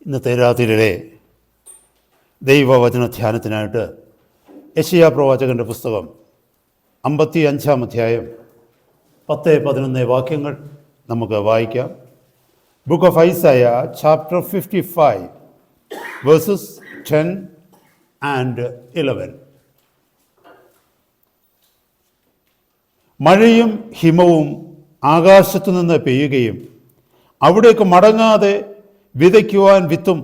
ഇന്നത്തെ രാത്രിയിലെ ദൈവവചന ധ്യാനത്തിനായിട്ട് യെശയ്യാ പ്രവാചകൻ്റെ പുസ്തകം 55-ാം അധ്യായം 10-11 വാക്യങ്ങൾ നമുക്ക് വായിക്കാം. Book of Isaiah chapter 55 versus 10 and 11. മഴയും ഹിമവും ആകാശത്തു നിന്ന് പെയ്യുകയും അവിടേക്ക് മടങ്ങാതെ വിതയ്ക്കുവാൻ വിത്തും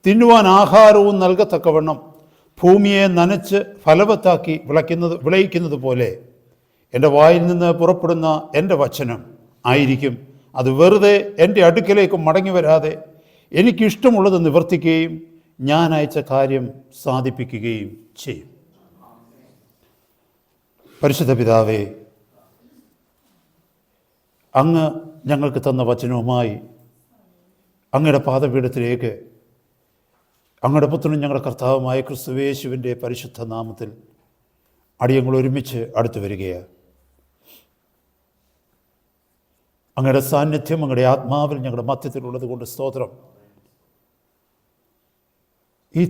തിന്നുവാൻ ആഹാരവും നൽകത്തക്കവണ്ണം ഭൂമിയെ നനച്ച് ഫലവത്താക്കി വിളയിക്കുന്നത് പോലെ എൻ്റെ വായിൽ നിന്ന് പുറപ്പെടുന്ന എൻ്റെ വചനം ആയിരിക്കും. അത് വെറുതെ എൻ്റെ അടുക്കലേക്ക് മടങ്ങി വരാതെ എനിക്കിഷ്ടമുള്ളത് നിവർത്തിക്കുകയും ഞാൻ അയച്ച കാര്യം സാധിപ്പിക്കുകയും ചെയ്യും. പരിശുദ്ധ പിതാവേ, അങ്ങ് ഞങ്ങൾക്ക് തന്ന വചനവുമായി അങ്ങയുടെ പാദപീഠത്തിലേക്ക് അങ്ങയുടെ പുത്രനും ഞങ്ങളുടെ കർത്താവുമായ ക്രിസ്തുയേശുവിൻ്റെ പരിശുദ്ധ നാമത്തിൽ അടിയങ്ങൾ ഒരുമിച്ച് അടുത്തു വരികയാണ്. അങ്ങയുടെ സാന്നിധ്യം അങ്ങയുടെ ആത്മാവിൽ ഞങ്ങളുടെ മധ്യത്തിലുള്ളത് കൊണ്ട് സ്തോത്രം. ഈ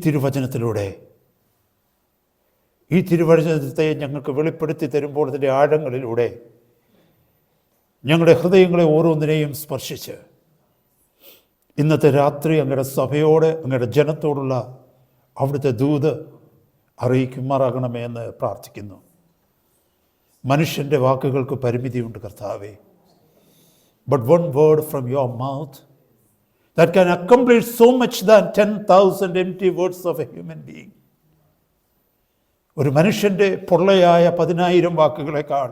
തിരുവചനത്തെ ഞങ്ങൾക്ക് വെളിപ്പെടുത്തി തരുമ്പോൾ അതിൻ്റെ ആഴങ്ങളിലൂടെ ഞങ്ങളുടെ ഹൃദയങ്ങളെ ഓരോന്നിനെയും സ്പർശിച്ച് ഇന്നത്തെ രാത്രി അങ്ങയുടെ സഭയോട് അങ്ങയുടെ ജനത്തോടുള്ള അവിടുത്തെ ദൂത് അറിയിക്കുമാറാകണമേ എന്ന് പ്രാർത്ഥിക്കുന്നു. മനുഷ്യൻ്റെ വാക്കുകൾക്ക് പരിമിതിയുണ്ട് കർത്താവേ. But one word from your mouth that can accomplish so much than 10,000 empty words of a human being. ഒരു മനുഷ്യൻ്റെ പൊള്ളയായ 10,000 വാക്കുകളെക്കാൾ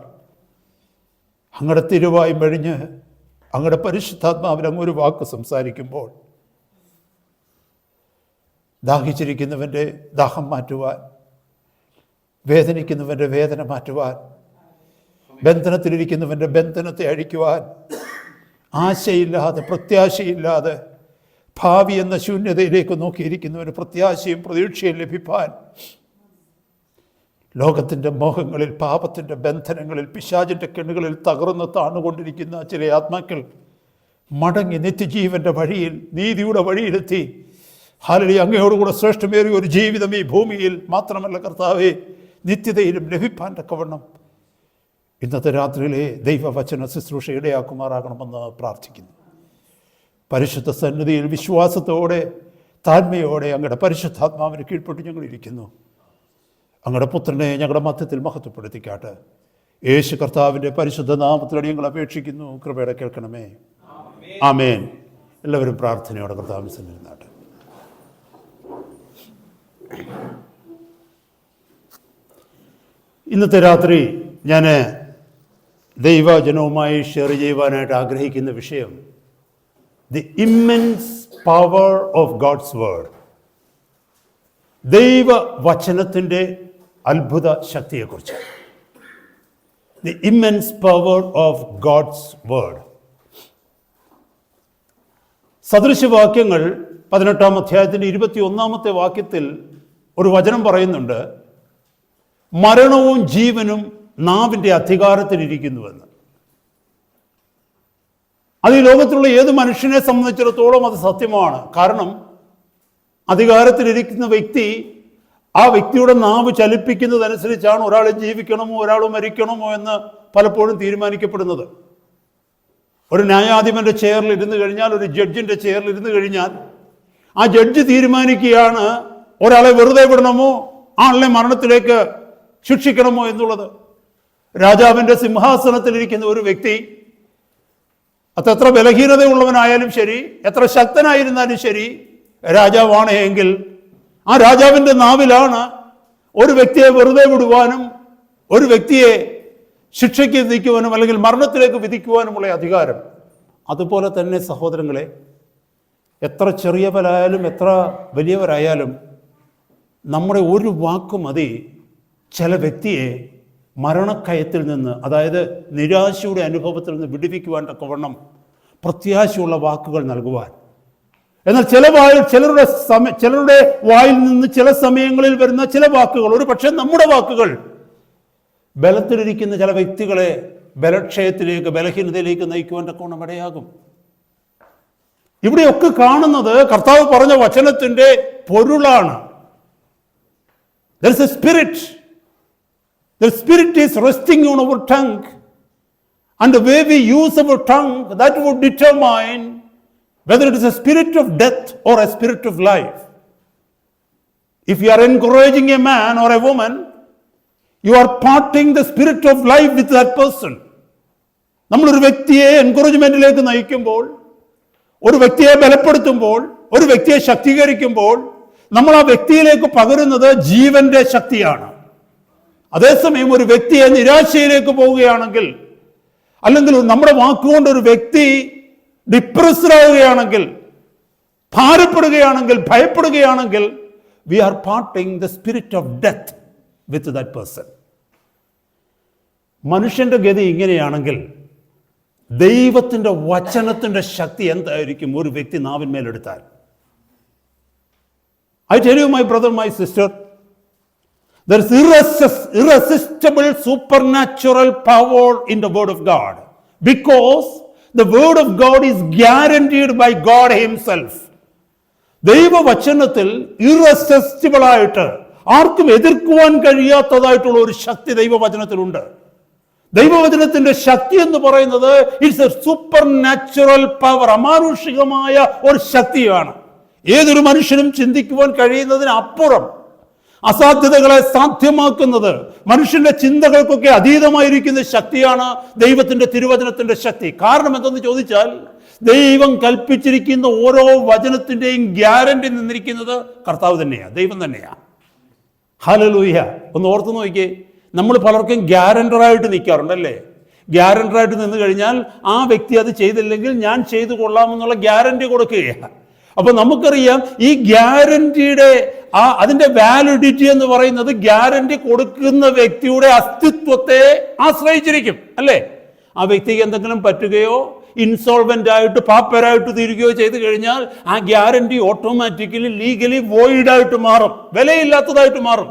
അങ്ങയുടെ തിരുവായി മെഴിഞ്ഞ് അങ്ങയുടെ പരിശുദ്ധാത്മാവിൽ അങ്ങ് ഒരു വാക്ക് സംസാരിക്കുമ്പോൾ ദാഹിച്ചിരിക്കുന്നവൻ്റെ ദാഹം മാറ്റുവാൻ, വേദനിക്കുന്നവൻ്റെ വേദന മാറ്റുവാൻ, ബന്ധനത്തിലിരിക്കുന്നവൻ്റെ ബന്ധനത്തെ അഴിക്കുവാൻ, ആശയില്ലാതെ പ്രത്യാശയില്ലാതെ ഭാവി എന്ന ശൂന്യതയിലേക്ക് നോക്കിയിരിക്കുന്നവന് പ്രത്യാശയും പ്രതീക്ഷയും ലഭിപ്പാൻ, ലോകത്തിൻ്റെ മോഹങ്ങളിൽ, പാപത്തിൻ്റെ ബന്ധനങ്ങളിൽ, പിശാചിൻ്റെ കെണുകളിൽ തകർന്ന് താണുകൊണ്ടിരിക്കുന്ന ചില ആത്മാക്കൾ മടങ്ങി നിത്യജീവൻ്റെ വഴിയിൽ, നീതിയുടെ വഴിയിലെത്തി ഹല്ലേലൂയ അങ്ങയോടുകൂടെ ശ്രേഷ്ഠമേറിയ ഒരു ജീവിതം ഈ ഭൂമിയിൽ മാത്രമല്ല കർത്താവേ നിത്യതയിലും ലഭിപ്പാൻ തക്കവണ്ണം ഇന്നത്തെ രാത്രിയിലെ ദൈവവചന ശുശ്രൂഷ ഇടയാക്കുമാറാകണമെന്ന് പ്രാർത്ഥിക്കുന്നു. പരിശുദ്ധ സന്നിധിയിൽ വിശ്വാസത്തോടെ താഴ്മയോടെ അങ്ങയുടെ പരിശുദ്ധാത്മാവിന് കീഴ്പ്പെട്ട് ഞങ്ങളിരിക്കുന്നു. അങ്ങയുടെ പുത്രനെ ഞങ്ങളുടെ മധ്യത്തിൽ മഹത്വപ്പെടുത്തിക്കാട്ട്. യേശു കർത്താവിൻ്റെ പരിശുദ്ധ നാമത്തിലൂടെ ഞങ്ങൾ അപേക്ഷിക്കുന്നു. കൃപയുടെ കേൾക്കണമേ. ആമേൻ. എല്ലാവരും പ്രാർത്ഥനയോടെ കർത്താവിന് സന്നിധിയിലാട്ടെ. ഇന്നത്തെ രാത്രി ഞാൻ ദൈവജനവുമായി ഷെയർ ചെയ്യുവാനായിട്ട് ആഗ്രഹിക്കുന്ന വിഷയം the immense power of God's word. ദൈവവചനത്തിൻ്റെ അത്ഭുത ശക്തിയെക്കുറിച്ച്. The immense power of God's word. സദൃശവാക്യങ്ങൾ 18-ാം അധ്യായത്തിൻ്റെ 21-ാമത്തെ വാക്യത്തിൽ ഒരു വചനം പറയുന്നുണ്ട്, മരണവും ജീവനും നാവിൻ്റെ അധികാരത്തിലിരിക്കുന്നുവെന്ന്. അത് ഈ ലോകത്തിലുള്ള ഏത് മനുഷ്യനെ സംബന്ധിച്ചിടത്തോളം അത് സത്യമാണ്. കാരണം അധികാരത്തിലിരിക്കുന്ന വ്യക്തി ആ വ്യക്തിയുടെ നാവ് ചലിപ്പിക്കുന്നതനുസരിച്ചാണ് ഒരാൾ ജീവിക്കണമോ ഒരാൾ മരിക്കണമോ എന്ന് പലപ്പോഴും തീരുമാനിക്കപ്പെടുന്നത്. ഒരു ന്യായാധിപൻ്റെ ചെയറിൽ ഇരുന്ന് കഴിഞ്ഞാൽ, ഒരു ജഡ്ജിൻ്റെ ചെയറിൽ ഇരുന്ന് കഴിഞ്ഞാൽ ആ ജഡ്ജി തീരുമാനിക്കുകയാണ് ഒരാളെ വെറുതെ വിടണമോ ആളെ മരണത്തിലേക്ക് ശിക്ഷിക്കണമോ എന്നുള്ളത്. രാജാവിൻ്റെ സിംഹാസനത്തിലിരിക്കുന്ന ഒരു വ്യക്തി അതെത്ര ബലഹീനതയുള്ളവനായാലും ശരി, എത്ര ശക്തനായിരുന്നാലും ശരി, രാജാവാണ് എങ്കിൽ ആ രാജാവിൻ്റെ നാവിലാണ് ഒരു വ്യക്തിയെ വെറുതെ വിടുവാനും ഒരു വ്യക്തിയെ ശിക്ഷയ്ക്ക് വിധിക്കുവാനും അല്ലെങ്കിൽ മരണത്തിലേക്ക് വിധിക്കുവാനുമുള്ള അധികാരം. അതുപോലെ തന്നെ സഹോദരങ്ങളെ, എത്ര ചെറിയവരായാലും എത്ര വലിയവരായാലും നമ്മുടെ ഒരു വാക്ക് മതി ചില വ്യക്തിയെ മരണക്കയത്തിൽ നിന്ന്, അതായത് നിരാശയുടെ അനുഭവത്തിൽ നിന്ന് വിടുവിക്കുവാൻ തക്കവണ്ണം പ്രത്യാശയുള്ള വാക്കുകൾ നൽകുവാൻ. എന്നാൽ ചിലരുടെ വായിൽ നിന്ന് ചില സമയങ്ങളിൽ വരുന്ന ചില വാക്കുകൾ, ഒരു പക്ഷേ നമ്മുടെ വാക്കുകൾ ബലത്തിലിരിക്കുന്ന ചില വ്യക്തികളെ ബലക്ഷയത്തിലേക്ക്, ബലഹീനതയിലേക്ക് നയിക്കുവാൻ തക്കവണ്ണം ഇടയാകും. ഇവിടെയൊക്കെ കാണുന്നത് കർത്താവ് പറഞ്ഞ വചനത്തിന്റെ പൊരുളാണ്. There is a spirit. The spirit is resting on our tongue. And the way we use our tongue, that would determine whether it is a spirit of death or a spirit of life. If you are encouraging a man or a woman, you are parting the spirit of life with that person. നമ്മളൊരു വ്യക്തിയെ എൻകറേജ്മെന്റിലേക്ക് നയിക്കുമ്പോൾ, ഒരു വ്യക്തിയെ ബലപ്പെടുത്തുമ്പോൾ, ഒരു വ്യക്തിയെ ശക്തീകരിക്കുമ്പോൾ നമ്മൾ ആ വ്യക്തിയിലേക്ക് പകരുന്നത് ജീവന്റെ ശക്തിയാണ്. അതേസമയം ഒരു വ്യക്തിയെ നിരാശയിലേക്ക് പോവുകയാണെങ്കിൽ, അല്ലെങ്കിൽ നമ്മുടെ വാക്കുകൊണ്ട് ഒരു വ്യക്തി ഡിപ്രസ്ഡ് ആവുകയാണെങ്കിൽ, ഭാരപ്പെടുകയാണെങ്കിൽ, ഭയപ്പെടുകയാണെങ്കിൽ, we are parting the spirit of death with that person. മനുഷ്യന്റെ ഗതി ഇങ്ങനെയാണെങ്കിൽ ദൈവത്തിന്റെ വചനത്തിന്റെ ശക്തി എന്തായിരിക്കും ഒരു വ്യക്തി നാവിന്മേലെടുത്താൽ? I tell you, my brother, my sister, there is irresistible supernatural power in the word of God, because the word of God is guaranteed by God himself. ദൈവവചനത്തിൽ irresistible ആയിട്ട് ആർക്കും എതിർക്കുവാൻ കഴിയാത്തതായിട്ടുള്ള ഒരു ശക്തി ദൈവവചനത്തിലുണ്ട്. ദൈവവചനത്തിന്റെ ശക്തി എന്ന് പറയുന്നത് it's a supernatural power, അമാനുഷികമായ ഒരു ശക്തിയാണ്. ഏതൊരു മനുഷ്യനും ചിന്തിക്കുവാൻ കഴിയുന്നതിന് അപ്പുറം അസാധ്യതകളെ സാധ്യമാക്കുന്നത്, മനുഷ്യന്റെ ചിന്തകൾക്കൊക്കെ അതീതമായിരിക്കുന്ന ശക്തിയാണ് ദൈവത്തിന്റെ തിരുവചനത്തിന്റെ ശക്തി. കാരണം എന്തെന്ന് ചോദിച്ചാൽ, ദൈവം കൽപ്പിച്ചിരിക്കുന്ന ഓരോ വചനത്തിന്റെയും ഗ്യാരണ്ടി നിന്നിരിക്കുന്നത് കർത്താവ് തന്നെയാണ്, ദൈവം തന്നെയാണ്. ഹല്ലേലൂയ. ഒന്ന് ഓർത്ത് നോക്കിയേ, നമ്മൾ പലർക്കും ഗ്യാരണ്ടറായിട്ട് നിൽക്കാറുണ്ടല്ലേ? ഗ്യാരണ്ടറായിട്ട് നിന്ന് കഴിഞ്ഞാൽ ആ വ്യക്തി അത് ചെയ്തില്ലെങ്കിൽ ഞാൻ ചെയ്തു കൊള്ളാമെന്നുള്ള ഗ്യാരണ്ടി കൊടുക്കുകയാണ്. അപ്പൊ നമുക്കറിയാം ഈ ഗ്യാരണ്ടിയുടെ അതിന്റെ വാലിഡിറ്റി എന്ന് പറയുന്നത് ഗ്യാരണ്ടി കൊടുക്കുന്ന വ്യക്തിയുടെ അസ്തിത്വത്തെ ആശ്രയിച്ചിരിക്കും, അല്ലേ? ആ വ്യക്തിക്ക് എന്തെങ്കിലും പറ്റുകയോ ഇൻസോൾവെന്റ് ആയിട്ട് പാപ്പരായിട്ട് തീരുകയോ ചെയ്തു കഴിഞ്ഞാൽ ആ ഗ്യാരണ്ടി ഓട്ടോമാറ്റിക്കലി ലീഗലി വോയിഡ് ആയിട്ട് മാറും, വിലയില്ലാത്തതായിട്ട് മാറും.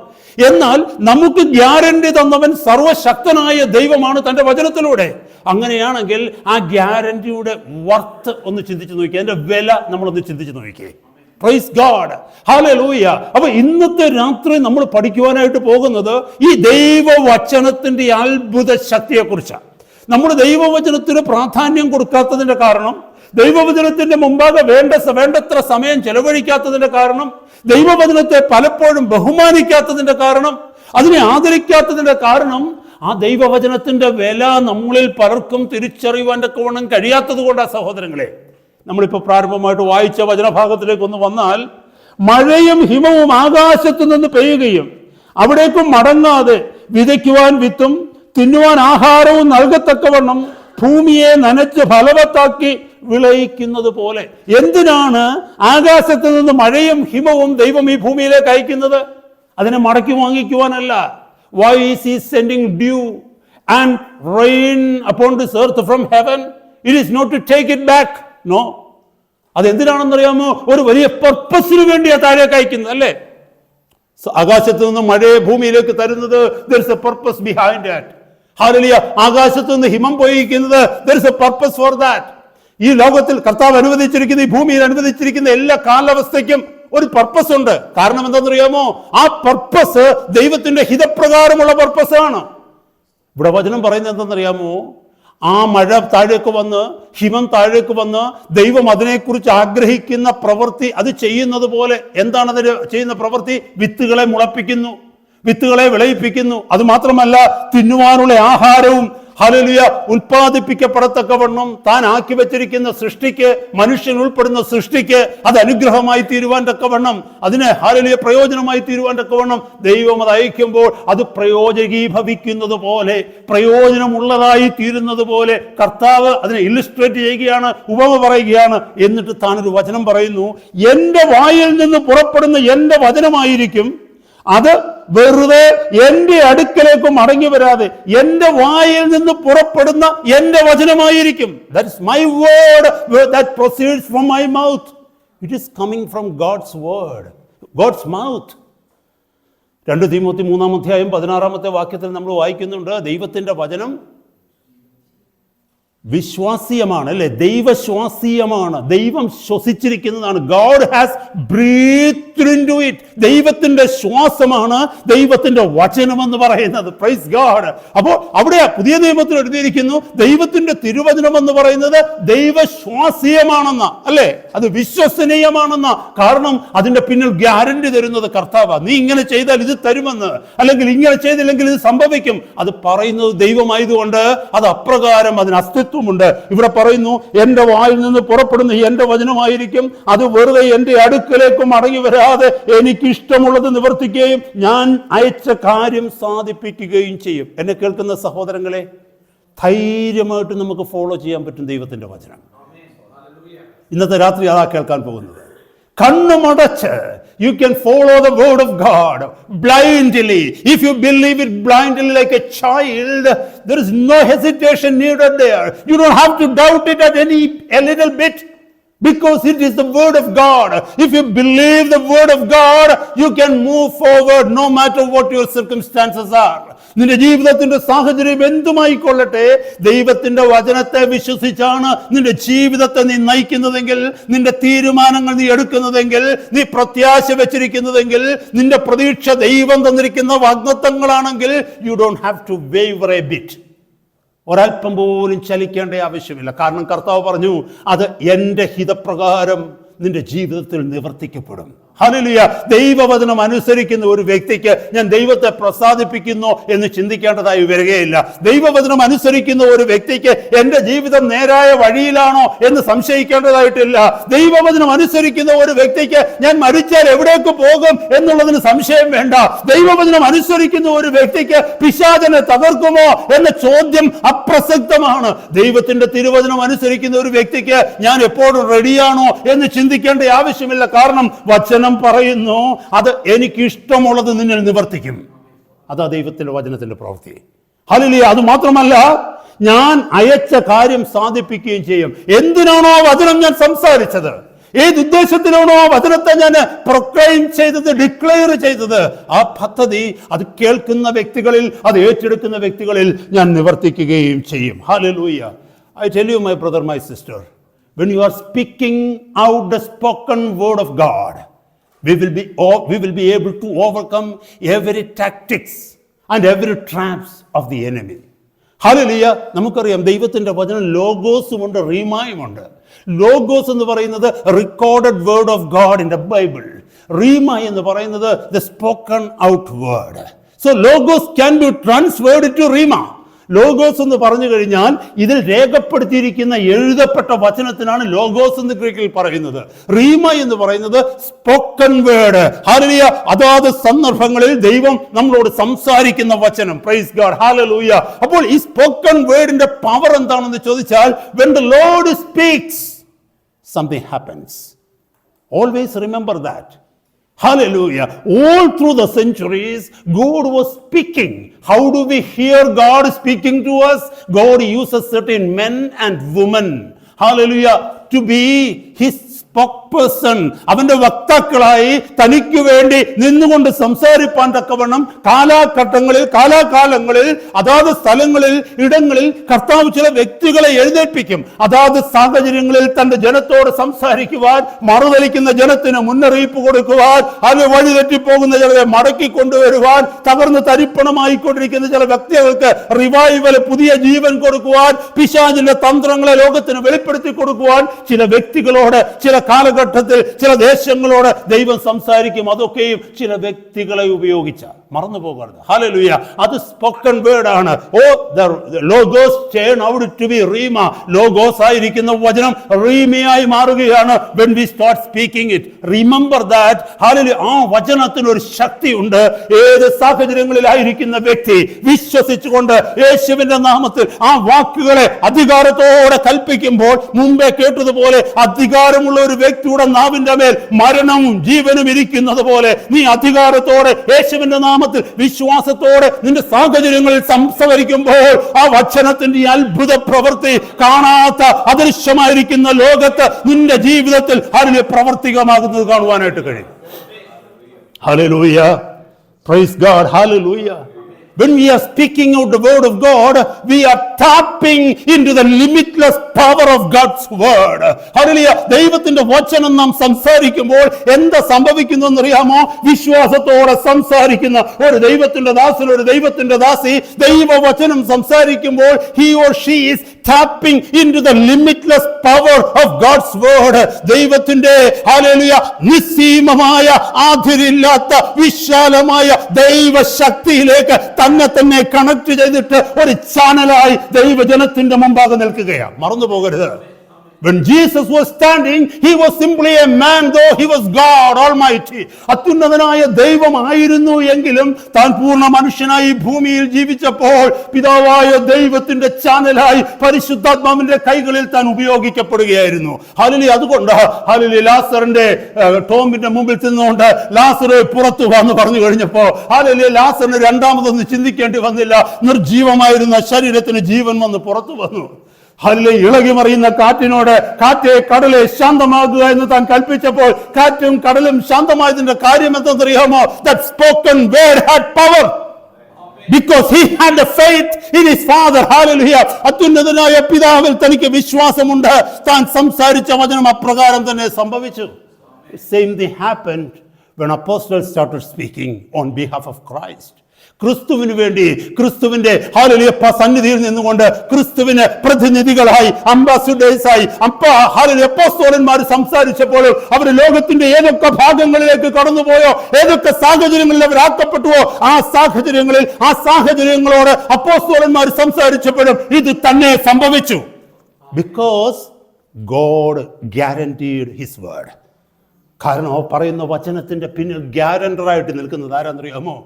എന്നാൽ നമുക്ക് ഗ്യാരണ്ടി തന്നവൻ സർവശക്തനായ ദൈവമാണ് തന്റെ വചനത്തിലൂടെ. അങ്ങനെയാണെങ്കിൽ ആ ഗ്യാരണ്ടിയുടെ വർത്ത് ഒന്ന് ചിന്തിച്ചു നോക്കിയേ, അതിന്റെ വില നമ്മളൊന്ന് ചിന്തിച്ചു നോക്കിയേ. Price God, hallelujah. അപ്പൊ ഇന്നത്തെ രാത്രി നമ്മൾ പഠിക്കുവാനായിട്ട് പോകുന്നത് ഈ ദൈവവചനത്തിന്റെ അത്ഭുത ശക്തിയെക്കുറിച്ചാണ്. നമ്മൾ ദൈവവചനത്തിന് പ്രാധാന്യം കൊടുക്കാത്തതിന്റെ കാരണം, ദൈവവചനത്തിന്റെ മുമ്പാകെ വേണ്ടത്ര സമയം ചെലവഴിക്കാത്തതിന്റെ കാരണം, ദൈവവചനത്തെ പലപ്പോഴും ബഹുമാനിക്കാത്തതിന്റെ കാരണം, അതിനെ ആദരിക്കാത്തതിന്റെ കാരണം, ആ ദൈവവചനത്തിന്റെ വില നമ്മളിൽ പലർക്കും തിരിച്ചറിയുവാൻ തക്കവണ്ണം കഴിയാത്തത് കൊണ്ടാണ്. സഹോദരങ്ങളെ, നമ്മളിപ്പോൾ പ്രാരംഭമായിട്ട് വായിച്ച വചനഭാഗത്തിലേക്ക് ഒന്ന് വന്നാൽ, മഴയും ഹിമവും ആകാശത്തു നിന്ന് പെയ്യുകയും അവിടേക്കും മടങ്ങാതെ വിതയ്ക്കുവാൻ വിത്തും തിന്നുവാൻ ആഹാരവും നൽകത്തക്കവണ്ണം ഭൂമിയെ നനച്ച് ഫലവത്താക്കി വിളയിക്കുന്നത് പോലെ. എന്തിനാണ് ആകാശത്ത് നിന്ന് മഴയും ഹിമവും ദൈവം ഈ ഭൂമിയിലേക്ക് അയക്കുന്നത്? അതിനെ മടക്കി വാങ്ങിക്കുവാനല്ല. Why is he sending dew and rain upon this earth from heaven? It is not to take it back. No. അതെന്തിനാണെന്നറിയാമോ? ഒരു വലിയ പർപ്പസിന് വേണ്ടിയാണ് താഴേക്ക് അയക്കുന്നത്, അല്ലേ? ആകാശത്ത് നിന്ന് മഴയെ ഭൂമിയിലേക്ക് തരുന്നത്, there is a purpose behind that. Hallelujah. ആകാശത്ത് നിന്ന് ഹിമം പൊഴിക്കുന്നത്, there is a purpose for that. ഈ ലോകത്തിൽ കർത്താവ് അനുവദിച്ചിരിക്കുന്ന, ഈ ഭൂമിയിൽ അനുവദിച്ചിരിക്കുന്ന എല്ലാ കാലാവസ്ഥയ്ക്കും ഒരു പർപ്പസ് ഉണ്ട്. കാരണം എന്താണെന്നറിയാമോ? ആ പർപ്പസ് ദൈവത്തിന്റെ ഹിതപ്രകാരമുള്ള പർപ്പസാണ്. ഇവിടെ വചനം പറയുന്നത് എന്താണെന്നറിയാമോ? ആ മഴ താഴേക്ക് വന്ന്, ഹിമം താഴേക്ക് വന്ന്, ദൈവം അതിനെക്കുറിച്ച് ആഗ്രഹിക്കുന്ന പ്രവൃത്തി അത് ചെയ്യുന്നത് പോലെ. എന്താണ് അതിന് ചെയ്യുന്ന പ്രവൃത്തി? വിത്തുകളെ മുളപ്പിക്കുന്നു, വിത്തുകളെ വിളയിപ്പിക്കുന്നു. അത് മാത്രമല്ല, തിന്നുവാനുള്ള ആഹാരവും ഹല്ലേലൂയ ഉൽപ്പാദിപ്പിക്കപ്പെടത്തക്കവണ്ണം താൻ ആക്കി വെച്ചിരിക്കുന്ന സൃഷ്ടിക്ക്, മനുഷ്യൻ ഉൾപ്പെടുന്ന സൃഷ്ടിക്ക് അത് അനുഗ്രഹമായി തീരുവാൻ തക്കവണ്ണം, അതിന് ഹല്ലേലൂയ പ്രയോജനമായി തീരുവാൻ തക്കവണ്ണം ദൈവം അത് അയക്കുമ്പോൾ അത് പ്രയോജനീഭവിക്കുന്നത് പോലെ, പ്രയോജനമുള്ളതായി തീരുന്നത് പോലെ കർത്താവ് അതിനെ ഇല്ലുസ്ട്രേറ്റ് ചെയ്യുകയാണ്, ഉപമ പറയുകയാണ്. എന്നിട്ട് താനൊരു വചനം പറയുന്നു, എൻ്റെ വായിൽ നിന്ന് പുറപ്പെടുന്ന എൻ്റെ വചനമായിരിക്കും, അത് വെറുതെ എൻ്റെ അടുക്കലേക്ക് മടങ്ങി വരാതെ എൻ്റെ വായിൽ നിന്ന് പുറപ്പെടുന്ന എൻ്റെ വചനമായിരിക്കും. That is my word that proceeds from my mouth. It is coming from God's word, God's mouth. 2 തീമോത്തി 3-ാം അധ്യായം 16-ാമത്തെ വാക്യത്തിൽ നമ്മൾ വായിക്കുന്നുണ്ട്, ദൈവത്തിന്റെ വചനം വിശ്വാസീയമാണ്, അല്ലെ? ദൈവശ്വാസീയമാണ്. ദൈവം ശ്വസിച്ചിരിക്കുന്നതാണ്. God has breathed into it. ദൈവത്തിന്റെ ശ്വാസമാണ് ദൈവത്തിന്റെ വചനം എന്ന് പറയുന്നത്. Praise God. അപ്പോൾ അവിടെ പുതിയ നിയമത്തിൽ എഴുതിയിരിക്കുന്നു, ദൈവത്തിന്റെ തിരുവചനം എന്ന് പറയുന്നത് ദൈവശ്വാസീയമാണെന്ന, അല്ലേ? അത് വിശ്വസനീയമാണെന്ന. കാരണം അതിന്റെ പിന്നിൽ ഗ്യാരണ്ടി തരുന്നത് കർത്താവാണ്. നീ ഇങ്ങനെ ചെയ്താൽ ഇത് തരുമെന്ന്, അല്ലെങ്കിൽ ഇങ്ങനെ ചെയ്തില്ലെങ്കിൽ ഇത് സംഭവിക്കും. അത് പറയുന്നത് ദൈവമായതുകൊണ്ട് അത് അപ്രകാരം അതിന് അസ്തിത്വം ഉണ്ട്. ഇവിടെ പറയുന്നു, എന്റെ വായിൽ നിന്ന് പുറപ്പെടുന്ന എന്റെ വചനമായിരിക്കും, അത് വെറുതെ എന്റെ അടുക്കലേക്ക് മടങ്ങി വരാതെ എനിക്ക് ഇഷ്ടമുള്ളത് നിവർത്തിക്കുകയും ഞാൻ അയച്ച കാര്യം സാധിപ്പിക്കുകയും ചെയ്യും. എന്നെ കേൾക്കുന്ന സഹോദരങ്ങളെ, ധൈര്യമായിട്ട് നമുക്ക് ഫോളോ ചെയ്യാൻ പറ്റും ദൈവത്തിന്റെ വചനം. ഇന്നത്തെ രാത്രി അതാ കേൾക്കാൻ പോകുന്നത്. കണ്ണുമടച്ച് you can follow the word of God blindly. If you believe it blindly like a child, there is no hesitation needed there. You don't have to doubt it a little bit, because it is the word of God. If you believe the word of God, you can move forward no matter what your circumstances are. നിന്റെ ജീവിതത്തിന്റെ സാഹചര്യം എന്തുമായിക്കൊള്ളട്ടെ, ദൈവത്തിന്റെ വചനത്തെ വിശ്വസിച്ചാണ് നിന്റെ ജീവിതത്തെ നീ നയിക്കുന്നതെങ്കിൽ, നിന്റെ തീരുമാനങ്ങൾ നീ എടുക്കുന്നതെങ്കിൽ, നീ പ്രത്യാശ വെച്ചിരിക്കുന്നതെങ്കിൽ, നിന്റെ പ്രതീക്ഷ ദൈവം തന്നിരിക്കുന്ന വാഗ്ദത്തങ്ങളാണെങ്കിൽ, you don't have to waver a bit. ഒരൽപ്പം പോലും ചലിക്കേണ്ട ആവശ്യമില്ല. കാരണം കർത്താവ് പറഞ്ഞു, അത് എൻ്റെ ഹിതപ്രകാരം നിന്റെ ജീവിതത്തിൽ നിവർത്തിക്കപ്പെടും. ഹല്ലേലൂയ. ദൈവവചനം അനുസരിക്കുന്ന ഒരു വ്യക്തിക്ക് ഞാൻ ദൈവത്തെ പ്രസാദിപ്പിക്കുന്നു എന്ന് ചിന്തിക്കേണ്ടതായി വരികയില്ല. ദൈവവചനം അനുസരിക്കുന്ന ഒരു വ്യക്തിക്ക് എൻ്റെ ജീവിതം നേരായ വഴിയിലാണോ എന്ന് സംശയിക്കേണ്ടതായിട്ടില്ല. ദൈവവചനം അനുസരിക്കുന്ന ഒരു വ്യക്തിക്ക് ഞാൻ മരിച്ചാൽ എവിടേക്ക് പോകും എന്നുള്ളതിന് സംശയം വേണ്ട. ദൈവവചനം അനുസരിക്കുന്ന ഒരു വ്യക്തിക്ക് പിശാചനെ തകർക്കുമോ എന്ന ചോദ്യം അപ്രസക്തമാണ്. ദൈവത്തിന്റെ തിരുവചനം അനുസരിക്കുന്ന ഒരു വ്യക്തിക്ക് ഞാൻ എപ്പോഴും റെഡിയാണോ എന്ന് ചിന്തിക്കേണ്ട ആവശ്യമില്ല. കാരണം വചനം പറയുന്നു, അത് എനിക്ക് ഇഷ്ടമുള്ളത് നിന്നിൽ നിവർത്തിക്കും. അതാ ദൈവത്തിന്റെ വചനത്തിന്റെ പ്രവൃത്തി. ഹല്ലേലൂയ. അത് മാത്രമല്ല, ഞാൻ അയച്ച കാര്യം സാധിപ്പിക്കുകയും ചെയ്യും. എന്തിനാണോ വചനം ഞാൻ സംസാരിച്ചത്, ഏത് ഉദ്ദേശത്തിലാണോ വചനത്തെ ഞാൻ പ്രൊക്ലെയിം ചെയ്തത്, ഡിക്ലെയർ ചെയ്തത്, ആ പദ്ധതി അത് കേൾക്കുന്ന വ്യക്തികളിൽ, അത് ഏറ്റെടുക്കുന്ന വ്യക്തികളിൽ ഞാൻ നിവർത്തിക്കുകയും ചെയ്യും. Hallelujah. I tell you, my brother, my sister, when you are speaking out the spoken word of God, we will be able to overcome every tactics and every traps of the enemy. Hallelujah. നമുക്കറിയാം ദൈവത്തിന്റെ വചനം ലോഗോസുമുണ്ട്, റീമായുമുണ്ട്. Logos എന്ന് പറയുന്നത് recorded word of God in the Bible. Rhema എന്ന് പറയുന്നത് the spoken out word. So logos can be transferred to rhema. Logos എന്ന് പറഞ്ഞു കഴിഞ്ഞാൽ ഇതിൽ രേഖപ്പെടുത്തിയിരിക്കുന്ന എഴുതപ്പെട്ട വചനത്തിനാണ് ലോഗോസ് എന്ന് ഗ്രീക്കിൽ പറയുന്നത്. റീമ എന്ന് പറയുന്നത് സ്പോക്കൺ വേർഡ്. ഹല്ലേലൂയ. അതാത് സന്ദർഭങ്ങളിൽ ദൈവം നമ്മളോട് സംസാരിക്കുന്ന വചനം. Price God. ഹല്ലേലൂയ. അപ്പോൾ ഈ സ്പോക്കൺ വേർഡിന്റെ പവർ എന്താണെന്ന് ചോദിച്ചാൽ, when the Lord speaks, something happens. Always remember that. Hallelujah. All through the centuries, God was speaking. How do we hear God speaking to us? God uses certain men and women, hallelujah, to be His spokesperson. അവന്റെ വക്താക്കളായി തനിക്ക് വേണ്ടി നിന്നുകൊണ്ട് സംസാരിപ്പാൻ തക്കവണ്ണം കാലാകാലങ്ങളിൽ അതാത് സ്ഥലങ്ങളിൽ ഇടങ്ങളിൽ കർത്താവ് ചില വ്യക്തികളെ എഴുന്നേൽപ്പിക്കും. അതാത് സാഹചര്യങ്ങളിൽ തന്റെ ജനത്തോട് സംസാരിക്കുവാൻ, മറുതലിക്കുന്ന ജനത്തിന് മുന്നറിയിപ്പ് കൊടുക്കുവാൻ, അത് വഴിതെറ്റിപ്പോകുന്ന ചിലരെ മടക്കി കൊണ്ടുവരുവാൻ, തകർന്ന് തരിപ്പണമായിക്കൊണ്ടിരിക്കുന്ന ചില വ്യക്തികൾക്ക് റിവൈവൽ, പുതിയ ജീവൻ കൊടുക്കുവാൻ, പിശാചിന്റെ തന്ത്രങ്ങളെ ലോകത്തിന് വെളിപ്പെടുത്തി കൊടുക്കുവാൻ ചില വ്യക്തികളോട്, ചില കാലഘട്ടത്തിൽ ചില ദേശങ്ങളോട് ദൈവം സംസാരിക്കും. അതൊക്കെയും ചില വ്യക്തികളെ ഉപയോഗിച്ച, മറന്നു പോകരുത്. ഹല്ലേലൂയ. അത് സ്പോക്കൺ വേർഡ് ആണ്. Oh the logos turn out to be rhema. Logos ആയിരിക്കുന്ന വചനം റീമയായി മാറുകയാണ് when we start speaking it. Remember that. Hallelujah. ആ വചനത്തിന് ഒരു ശക്തിയുണ്ട്. ഏത് സാഹചര്യങ്ങളിലായിരിക്കുന്ന വ്യക്തി വിശ്വസിച്ചുകൊണ്ട് യേശുവിന്റെ നാമത്തിൽ ആ വാക്കുകളെ അധികാരത്തോടെ കൽപ്പിക്കുമ്പോൾ, മുമ്പേ കേട്ടതുപോലെ അധികാരമുള്ള ഒരു വ്യക്തിയുടെ നാവിന്റെ മേൽ മരണവും ജീവനും ഇരിക്കുന്നത് പോലെ നീ അധികാരത്തോടെ യേശുവിന്റെ നാമത്തിൽ വിശ്വാസത്തോടെ നിന്റെ സാഹചര്യങ്ങളിൽ സംസാരിക്കുമ്പോൾ ആ വചനത്തിന്റെ അത്ഭുത പ്രവൃത്തി കാണാത്ത അദൃശ്യമായിരിക്കുന്ന ലോകത്ത് നിന്റെ ജീവിതത്തിൽ അതിന് പ്രവർത്തികമാകുന്നത് കാണുവാനായിട്ട് കഴിയും. Hallelujah. Price God. Hallelujah. When we are speaking out the word of God, we are tapping into the limitless power of God's word. Hallelujah. ദൈവത്തിന്റെ വചനം നാം സംസാരിക്കുമ്പോൾ എന്താ സംഭവിക്കുന്നു എന്നറിയാമോ? വിശ്വാസത്തോടെ സംസാരിക്കുന്ന ഒരു ദൈവത്തിന്റെ ദാസൻ, ഒരു ദൈവത്തിന്റെ ദാസി ദൈവവചനം സംസാരിക്കുമ്പോൾ he or she is tapping into the limitless power of God's word. ദൈവത്തിന്റെ ഹല്ലേലൂയ നിസ്സീമമായ ആധിരില്ലാത്ത വിശാലമായ ദൈവശക്തിയിലേക്ക് തന്നെ കണക്ട് ചെയ്തിട്ട് ഒരു ചാനലായി ദൈവജനത്തിന്റെ മുമ്പാകെ നിൽക്കുകയാണ്. മറന്നു പോകരുത്. When Jesus was standing, he was simply a man, though he was God Almighty. അത്യുന്നതനായ ദൈവമായിരുന്നു എങ്കിലും താൻ പൂർണ്ണ മനുഷ്യനായി ഭൂമിയിൽ ജീവിച്ചപ്പോൾ പിതാവായ ദൈവത്തിന്റെ ചാനലായി പരിശുദ്ധാത്മാവിന്റെ കൈകളിൽ താൻ ഉപയോഗിക്കപ്പെടുകയായിരുന്നു. ഹല്ലേലൂയ. അതുകൊണ്ട് ഹല്ലേലൂയ ലാസറിന്റെ ടോമ്പിന്റെ മുമ്പിൽ ചെന്നുകൊണ്ട് ലാസറെ പുറത്തു വന്ന് പറഞ്ഞു കഴിഞ്ഞപ്പോ ഹല്ലേലൂയ ലാസറിന് രണ്ടാമതൊന്നും ചിന്തിക്കേണ്ടി വന്നില്ല. നിർജീവമായിരുന്ന ശരീരത്തിന് ജീവൻ വന്ന് പുറത്തു വന്നു. ഹല്ലേലൂയ. ഇളകി മറിയുന്ന കാറ്റിനോട് കാറ്റേ കടലെ ശാന്തമാകുക എന്ന് താൻ കൽപ്പിച്ചപ്പോൾ കാറ്റും കടലും ശാന്തമായതിന്റെ കാര്യം എന്തെന്നറിയാമോ? That spoken word had power because he had the faith in his father. Hallelujah. അത്യുന്നതനായ പിതാവിൽ തനിക്ക് വിശ്വാസമുണ്ട്. താൻ സംസാരിച്ച വചനം അപ്രകാരം തന്നെ സംഭവിച്ചു. Same thing happened when apostles started speaking on behalf of Christ. ക്രിസ്തുവിന് വേണ്ടി ക്രിസ്തുവിന്റെ ഹല്ലേലൂയ സന്നിധിയിൽ നിന്നുകൊണ്ട് ക്രിസ്തുവിന് പ്രതിനിധികളായി അംബാസഡേഴ്സായി ഹല്ലേലൂയ അപ്പോസ്തലന്മാർ സംസാരിച്ചപ്പോൾ അവർ ലോകത്തിന്റെ ഏതൊക്കെ ഭാഗങ്ങളിലേക്ക് കടന്നുപോയോ, ഏതൊക്കെ സാഹചര്യങ്ങളിൽ അവരാക്കപ്പെട്ടുവോ, ആ സാഹചര്യങ്ങളോട് അപ്പോസ്തലന്മാർ സംസാരിച്ചപ്പോഴും ഇത് തന്നെ സംഭവിച്ചു. Because God guaranteed his word. കാരണം പറയുന്ന വചനത്തിന്റെ പിന്നിൽ ഗ്യാരണ്ടറായിട്ട് നിൽക്കുന്നത് ആരാന്നറിയാമോ?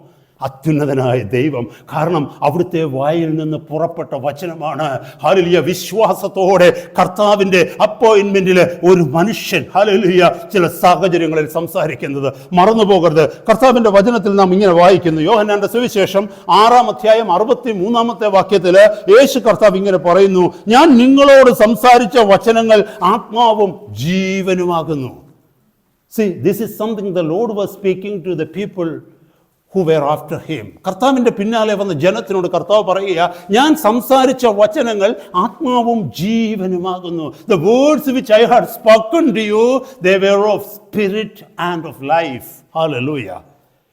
അത്യുന്നതനായ ദൈവം. കാരണം അവിടുത്തെ വായിൽ നിന്ന് പുറപ്പെട്ട വചനമാണ് ഹല്ലേലൂയ വിശ്വാസത്തോടെ കർത്താവിന്റെ അപ്പോയിന്റ്മെന്റിൽ ഒരു മനുഷ്യൻ ഹല്ലേലൂയ ചില സാഹചര്യങ്ങളിൽ സംസാരിക്കുന്നത്. മറന്നു പോകരുത്. കർത്താവിന്റെ വചനത്തിൽ നാം ഇങ്ങനെ വായിക്കുന്നു. യോഹന്നാന്റെ സുവിശേഷം 6-ാം അധ്യായം 63-ാമത്തെ വാക്യത്തിൽ യേശു കർത്താവ് ഇങ്ങനെ പറയുന്നു, ഞാൻ നിങ്ങളോട് സംസാരിച്ച വചനങ്ങൾ ആത്മാവും ജീവനുമാകുന്നു. See, this is something the Lord was speaking to the people who were after him. കർത്താവിന്റെ പിന്നാലെ വന്ന ജനത്തിനോട് കർത്താവ് പറയുക, ഞാൻ സംസാരിച്ച വചനങ്ങൾ ആത്മാവും ജീവനുമാകുന്നു. The words which I had spoken to you, they were of spirit and of life. Hallelujah.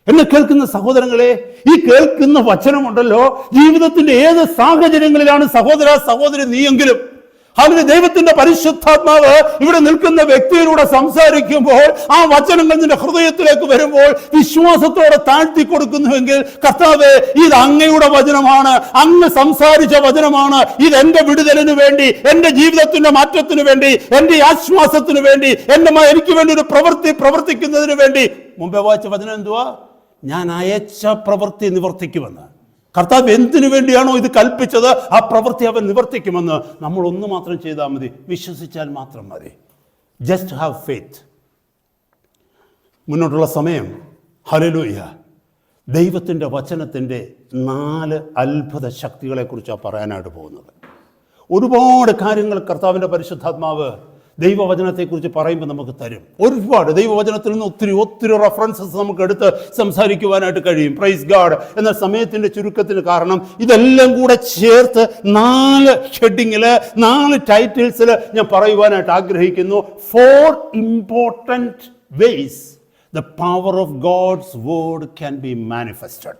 എന്നെ കേൾക്കുന്ന സഹോദരങ്ങളെ, ഈ കേൾക്കുന്ന വചനമുണ്ടല്ലോ, ജീവിതത്തിന്റെ ഏത് സാഹചര്യങ്ങളിലാണ് സഹോദരി നീയെങ്കിലും അതിന് ദൈവത്തിന്റെ പരിശുദ്ധാത്മാവ് ഇവിടെ നിൽക്കുന്ന വ്യക്തിയിലൂടെ സംസാരിക്കുമ്പോൾ ആ വചനങ്ങൾ നിന്റെ ഹൃദയത്തിലേക്ക് വരുമ്പോൾ വിശ്വാസത്തോടെ താഴ്ത്തി കൊടുക്കുന്നുവെങ്കിൽ, കർത്താവേ ഇത് അങ്ങയുടെ വചനമാണ്, അങ്ങ് സംസാരിച്ച വചനമാണ്, ഇത് എന്റെ വിടുതലിന് വേണ്ടി, എന്റെ ജീവിതത്തിന്റെ മാറ്റത്തിന് വേണ്ടി, എന്റെ ആശ്വാസത്തിന് വേണ്ടി, എനിക്ക് വേണ്ടി ഒരു പ്രവർത്തിക്കുന്നതിന് വേണ്ടി. മുമ്പേ വായിച്ച വചനം എന്തുവാ? ഞാൻ അയച്ച പ്രവൃത്തി നിവർത്തിക്കുമെന്ന്. കർത്താവ് എന്തിനു വേണ്ടിയാണോ ഇത് കൽപ്പിച്ചത് ആ പ്രവൃത്തി അവൻ നിവർത്തിക്കുമെന്ന്. നമ്മൾ ഒന്ന് മാത്രം ചെയ്താൽ മതി, വിശ്വസിച്ചാൽ മാത്രം മതി. Just have faith. മുന്നോട്ടുള്ള സമയം ഹല്ലേലൂയ ദൈവത്തിൻ്റെ വചനത്തിൻ്റെ 4 അത്ഭുത ശക്തികളെക്കുറിച്ചാണ് പറയാനായിട്ട് പോകുന്നത്. ഒരുപാട് കാര്യങ്ങൾ കർത്താവിൻ്റെ പരിശുദ്ധാത്മാവ് ദൈവവചനത്തെക്കുറിച്ച് പറയുമ്പോൾ നമുക്ക് തരും. ഒരുപാട് ദൈവവചനത്തിൽ നിന്ന് ഒത്തിരി റെഫറൻസസ് നമുക്ക് എടുത്ത് സംസാരിക്കുവാനായിട്ട് കഴിയും. Praise God. എന്നാൽ സമയത്തിൻ്റെ ചുരുക്കത്തിന് കാരണം ഇതെല്ലാം കൂടെ ചേർത്ത് 4 ഹെഡിങ്ങിൽ 4 ടൈറ്റിൽസിൽ ഞാൻ പറയുവാനായിട്ട് ആഗ്രഹിക്കുന്നു. 4 important ways the power of God's word can be manifested.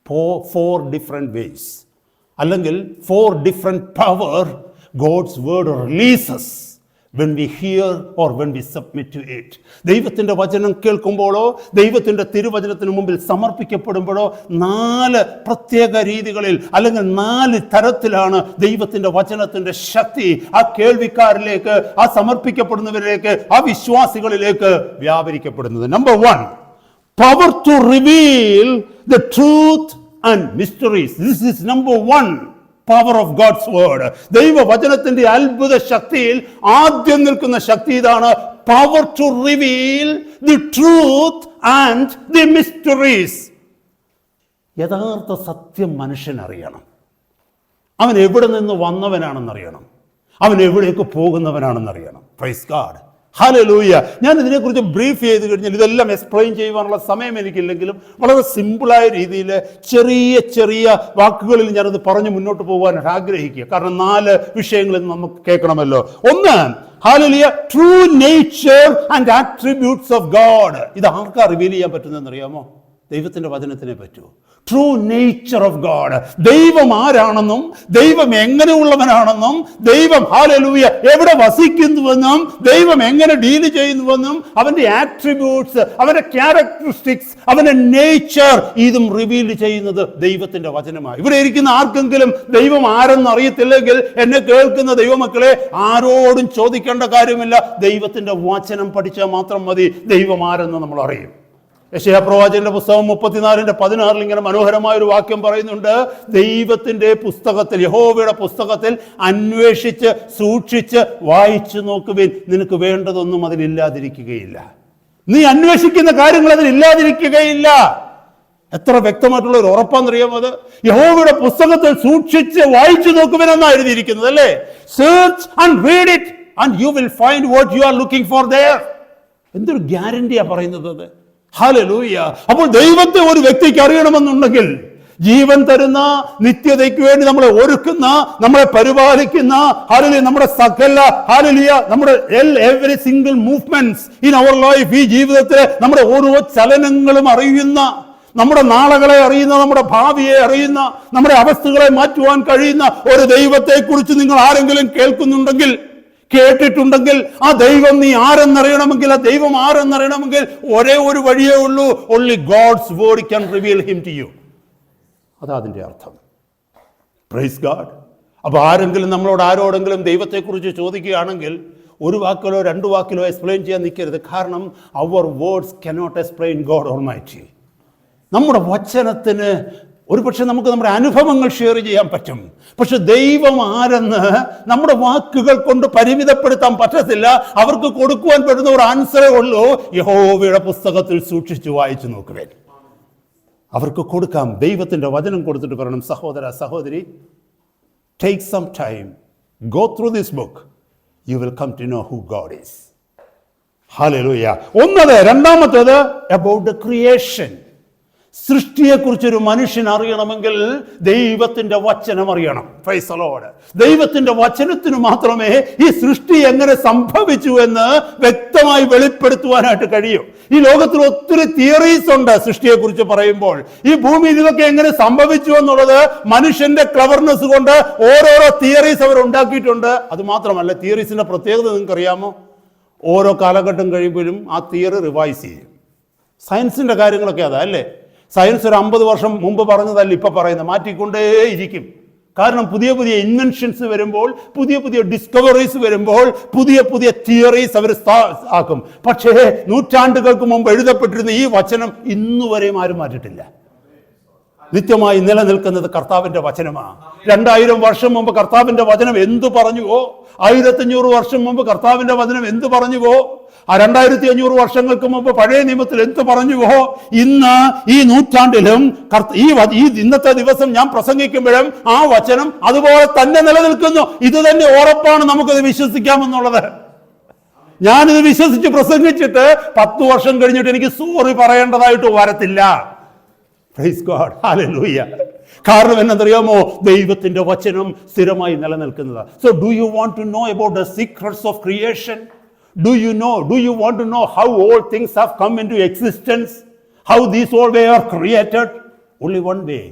4 different ways, അല്ലെങ്കിൽ 4 different power God's word releases when we hear or when we submit to it. ദൈവത്തിൻ്റെ വചനം കേൾക്കുമ്പോഴോ ദൈവത്തിൻ്റെ തിരുവചനത്തിന് മുമ്പിൽ സമർപ്പിക്കപ്പെടുമ്പോഴോ 4 പ്രത്യേക രീതികളിൽ അല്ലെങ്കിൽ 4 തരത്തിലാണ് ദൈവത്തിൻ്റെ വചനത്തിൻ്റെ ശക്തി ആ കേൾവിക്കാരിലേക്ക്, ആ സമർപ്പിക്കപ്പെടുന്നവരിലേക്ക്, ആ വിശ്വാസികളിലേക്ക് വ്യാപരിക്കപ്പെടുന്നത്. Number 1, power to reveal the truth and mysteries. This is number 1. Power of God's word. ദൈവവചനത്തിന്റെ അത്ഭുത ശക്തിയിൽ ആദ്യം നിൽക്കുന്ന ശക്തി ഇതാണ്. Power to reveal the truth and the mysteries. യഥാർത്ഥ സത്യം മനുഷ്യൻ അറിയണം. അവൻ എവിടെ നിന്ന് വന്നവനാണെന്നറിയണം. അവൻ എവിടേക്ക് പോകുന്നവനാണെന്നറിയണം. Praise God. ഹല്ലേലൂയ. ഞാൻ ഇതിനെക്കുറിച്ച് ബ്രീഫ് ചെയ്ത് കഴിഞ്ഞാൽ ഇതെല്ലാം എക്സ്പ്ലെയിൻ ചെയ്യുവാനുള്ള സമയം എനിക്കില്ലെങ്കിലും വളരെ സിമ്പിളായ രീതിയിൽ ചെറിയ ചെറിയ വാക്കുകളിൽ ഞാനത് പറഞ്ഞ് മുന്നോട്ട് പോകാനായിട്ട് ആഗ്രഹിക്കുക. കാരണം 4 വിഷയങ്ങളിൽ നമുക്ക് കേൾക്കണമല്ലോ. ഒന്ന്, hallelujah, true nature and attributes of God. ഇത് ആർക്കാ റിവീൽ ചെയ്യാൻ പറ്റുന്നതെന്ന് അറിയാമോ? ദൈവത്തിന്റെ വചനത്തിനെ പറ്റൂ. True nature of God. ദൈവം ആരാണെന്നും ദൈവം എങ്ങനെയുള്ളവനാണെന്നും ദൈവം ഹല്ലേലൂയ എവിടെ വസിക്കുന്നുവെന്നും ദൈവം എങ്ങനെ ഡീൽ ചെയ്യുന്നുവെന്നും അവന്റെ ആട്രിബ്യൂട്ട്സ്, അവന്റെ ക്യാരക്ടറിസ്റ്റിക്സ്, അവന്റെ നേച്ചർ ഇതും റിവീൽ ചെയ്യുന്നത് ദൈവത്തിന്റെ വചനമാണ്. ഇവിടെ ഇരിക്കുന്ന ആർക്കെങ്കിലും ദൈവം ആരെന്ന് അറിയത്തില്ലെങ്കിൽ എന്നെ കേൾക്കുന്ന ദൈവമക്കളെ ആരോടും ചോദിക്കേണ്ട കാര്യമില്ല. ദൈവത്തിന്റെ വചനം പഠിച്ചാൽ മാത്രം മതി ദൈവം ആരെന്ന് നമ്മൾ അറിയും. യെശയ്യാപ്രവാചകന്റെ പുസ്തകം 34:16 ഇങ്ങനെ മനോഹരമായ ഒരു വാക്യം പറയുന്നുണ്ട്. ദൈവത്തിന്റെ പുസ്തകത്തിൽ, യഹോവയുടെ പുസ്തകത്തിൽ അന്വേഷിച്ച് സൂക്ഷിച്ച് വായിച്ചു നോക്കുവിൻ, നിനക്ക് വേണ്ടതൊന്നും അതിലില്ലാതിരിക്കുകയില്ല. നീ അന്വേഷിക്കുന്ന കാര്യങ്ങൾ അതിലില്ലാതിരിക്കുകയില്ല. എത്ര വ്യക്തമായിട്ടുള്ള ഒരു ഉറപ്പാന്നറിയാമോ അത്? യഹോവയുടെ പുസ്തകത്തിൽ സൂക്ഷിച്ച് വായിച്ചു നോക്കുവിൻ എന്നാണ് എഴുതിയിരിക്കുന്നത്, അല്ലേ? Search and read it and you will find what you are looking for there. എന്തൊരു ഗ്യാരണ്ടിയാ പറയുന്നത് അത്. ഹല്ലേലൂയ. അപ്പോൾ ദൈവത്തെ ഒരു വ്യക്തിക്ക് അറിയണമെന്നുണ്ടെങ്കിൽ, ജീവൻ തരുന്ന, നിത്യതയ്ക്ക് വേണ്ടി നമ്മളെ ഒരുക്കുന്ന, നമ്മളെ പരിപാലിക്കുന്ന, ഹല്ലേലൂയ, നമ്മുടെ സകല, ഹല്ലേലൂയ, നമ്മുടെ every single movements in our life, ഈ ജീവിതത്തിലെ നമ്മുടെ ഓരോ ചലനങ്ങളും അറിയുന്ന, നമ്മുടെ നാളുകളെ അറിയുന്ന, നമ്മുടെ ഭാവിയെ അറിയുന്ന, നമ്മുടെ അവസ്ഥകളെ മാറ്റുവാൻ കഴിയുന്ന ഒരു ദൈവത്തെക്കുറിച്ച് നിങ്ങൾ ആരെങ്കിലും കേൾക്കുന്നുണ്ടെങ്കിൽ, കേട്ടിട്ടുണ്ടെങ്കിൽ, ആ ദൈവം നീ ആരെന്നറിയണമെങ്കിൽ, ആ ദൈവം ആരെന്നറിയണമെങ്കിൽ ഒരേ ഒരു വഴിയേ ഉള്ളൂ. Only God's word can reveal him to you. അതാ അതിൻ്റെ അർത്ഥം. Praise God. അപ്പൊ ആരെങ്കിലും നമ്മളോട് ആരോടെങ്കിലും ദൈവത്തെക്കുറിച്ച് ചോദിക്കുകയാണെങ്കിൽ ഒരു വാക്കിലോ 2 വാക്കിലോ എക്സ്പ്ലെയിൻ ചെയ്യാൻ നിൽക്കരുത്. കാരണം our words cannot explain God almighty. നമ്മുടെ വചനത്തിന് ഒരു പക്ഷെ നമുക്ക് നമ്മുടെ അനുഭവങ്ങൾ ഷെയർ ചെയ്യാൻ പറ്റും, പക്ഷെ ദൈവം ആരെന്ന് നമ്മുടെ വാക്കുകൾ കൊണ്ട് പരിമിതപ്പെടുത്താൻ പറ്റത്തില്ല. അവർക്ക് കൊടുക്കുവാൻ പറ്റുന്ന ഒരു ആൻസറേ ഉള്ളൂ, യഹോവയുടെ പുസ്തകത്തിൽ സൂക്ഷിച്ചു വായിച്ചു നോക്കുവേൻ. അവർക്ക് കൊടുക്കാം. ദൈവത്തിന്റെ വചനം കൊടുത്തിട്ട് പറയണം, സഹോദര സഹോദരി, take some time, go through this book, you will come to know who God is. Hallelujah. ഒന്നത്. രണ്ടാമത്തേത് അബൌട്ട് ദ ക്രിയേഷൻ. സൃഷ്ടിയെക്കുറിച്ചൊരു മനുഷ്യൻ അറിയണമെങ്കിൽ ദൈവത്തിന്റെ വചനം അറിയണം. Price the Lord. ദൈവത്തിന്റെ വചനത്തിന് മാത്രമേ ഈ സൃഷ്ടി എങ്ങനെ സംഭവിച്ചു എന്ന് വ്യക്തമായി വെളിപ്പെടുത്തുവാനായിട്ട് കഴിയും. ഈ ലോകത്തിൽ ഒത്തിരി തിയറീസ് ഉണ്ട് സൃഷ്ടിയെക്കുറിച്ച് പറയുമ്പോൾ. ഈ ഭൂമിയിൽ ഇതൊക്കെ എങ്ങനെ സംഭവിച്ചു എന്നുള്ളത് മനുഷ്യന്റെ ക്ലവർനെസ് കൊണ്ട് ഓരോരോ തിയറീസ് അവർ ഉണ്ടാക്കിയിട്ടുണ്ട്. അത് മാത്രമല്ല, തിയറീസിന്റെ പ്രത്യേകത നിങ്ങൾക്ക് അറിയാമോ? ഓരോ കാലഘട്ടം കഴിയുമ്പോഴും ആ തിയറി റിവൈസ് ചെയ്യും. സയൻസിന്റെ കാര്യങ്ങളൊക്കെ അതാ, അല്ലേ? സയൻസ് ഒരു 50 വർഷം മുമ്പ് പറഞ്ഞതല്ല ഇപ്പം പറയുന്നത്, മാറ്റിക്കൊണ്ടേയിരിക്കും. കാരണം പുതിയ പുതിയ ഇൻവെൻഷൻസ് വരുമ്പോൾ, പുതിയ പുതിയ ഡിസ്കവറീസ് വരുമ്പോൾ, പുതിയ പുതിയ തിയറീസ് അവർ ആക്കും. പക്ഷേ നൂറ്റാണ്ടുകൾക്ക് മുമ്പ് എഴുതപ്പെട്ടിരുന്ന ഈ വചനം ഇന്നുവരെയും ആരും മാറ്റിയിട്ടില്ല. നിത്യമായി നിലനിൽക്കുന്നത് കർത്താവിന്റെ വചനമാണ്. 2000 വർഷം മുമ്പ് കർത്താവിന്റെ വചനം എന്തു പറഞ്ഞുവോ, 1500 വർഷം മുമ്പ് കർത്താവിന്റെ വചനം എന്തു പറഞ്ഞുവോ, ആ 2500 വർഷങ്ങൾക്ക് മുമ്പ് പഴയ നിയമത്തിൽ എന്ത് പറഞ്ഞുവോ, ഇന്ന് ഈ നൂറ്റാണ്ടിലും ഈ ഇന്നത്തെ ദിവസം ഞാൻ പ്രസംഗിക്കുമ്പോഴും ആ വചനം അതുപോലെ തന്നെ നിലനിൽക്കുന്നു. ഇത് തന്നെ ഉറപ്പാണ്, നമുക്കത് വിശ്വസിക്കാമെന്നുള്ളത്. ഞാനിത് വിശ്വസിച്ച് പ്രസംഗിച്ചിട്ട് 10 വർഷം കഴിഞ്ഞിട്ട് എനിക്ക് സോറി പറയേണ്ടതായിട്ട് വരത്തില്ല. Praise God. ഹല്ലേലൂയ. കാരണം എന്നറിയാമോ? ദൈവത്തിന്റെ വചനം സ്ഥിരമായി നിലനിൽക്കുന്നത്. So do you want to know about the secrets of creation? Do you want to know how all things have come into existence? How these all were created? Only one way.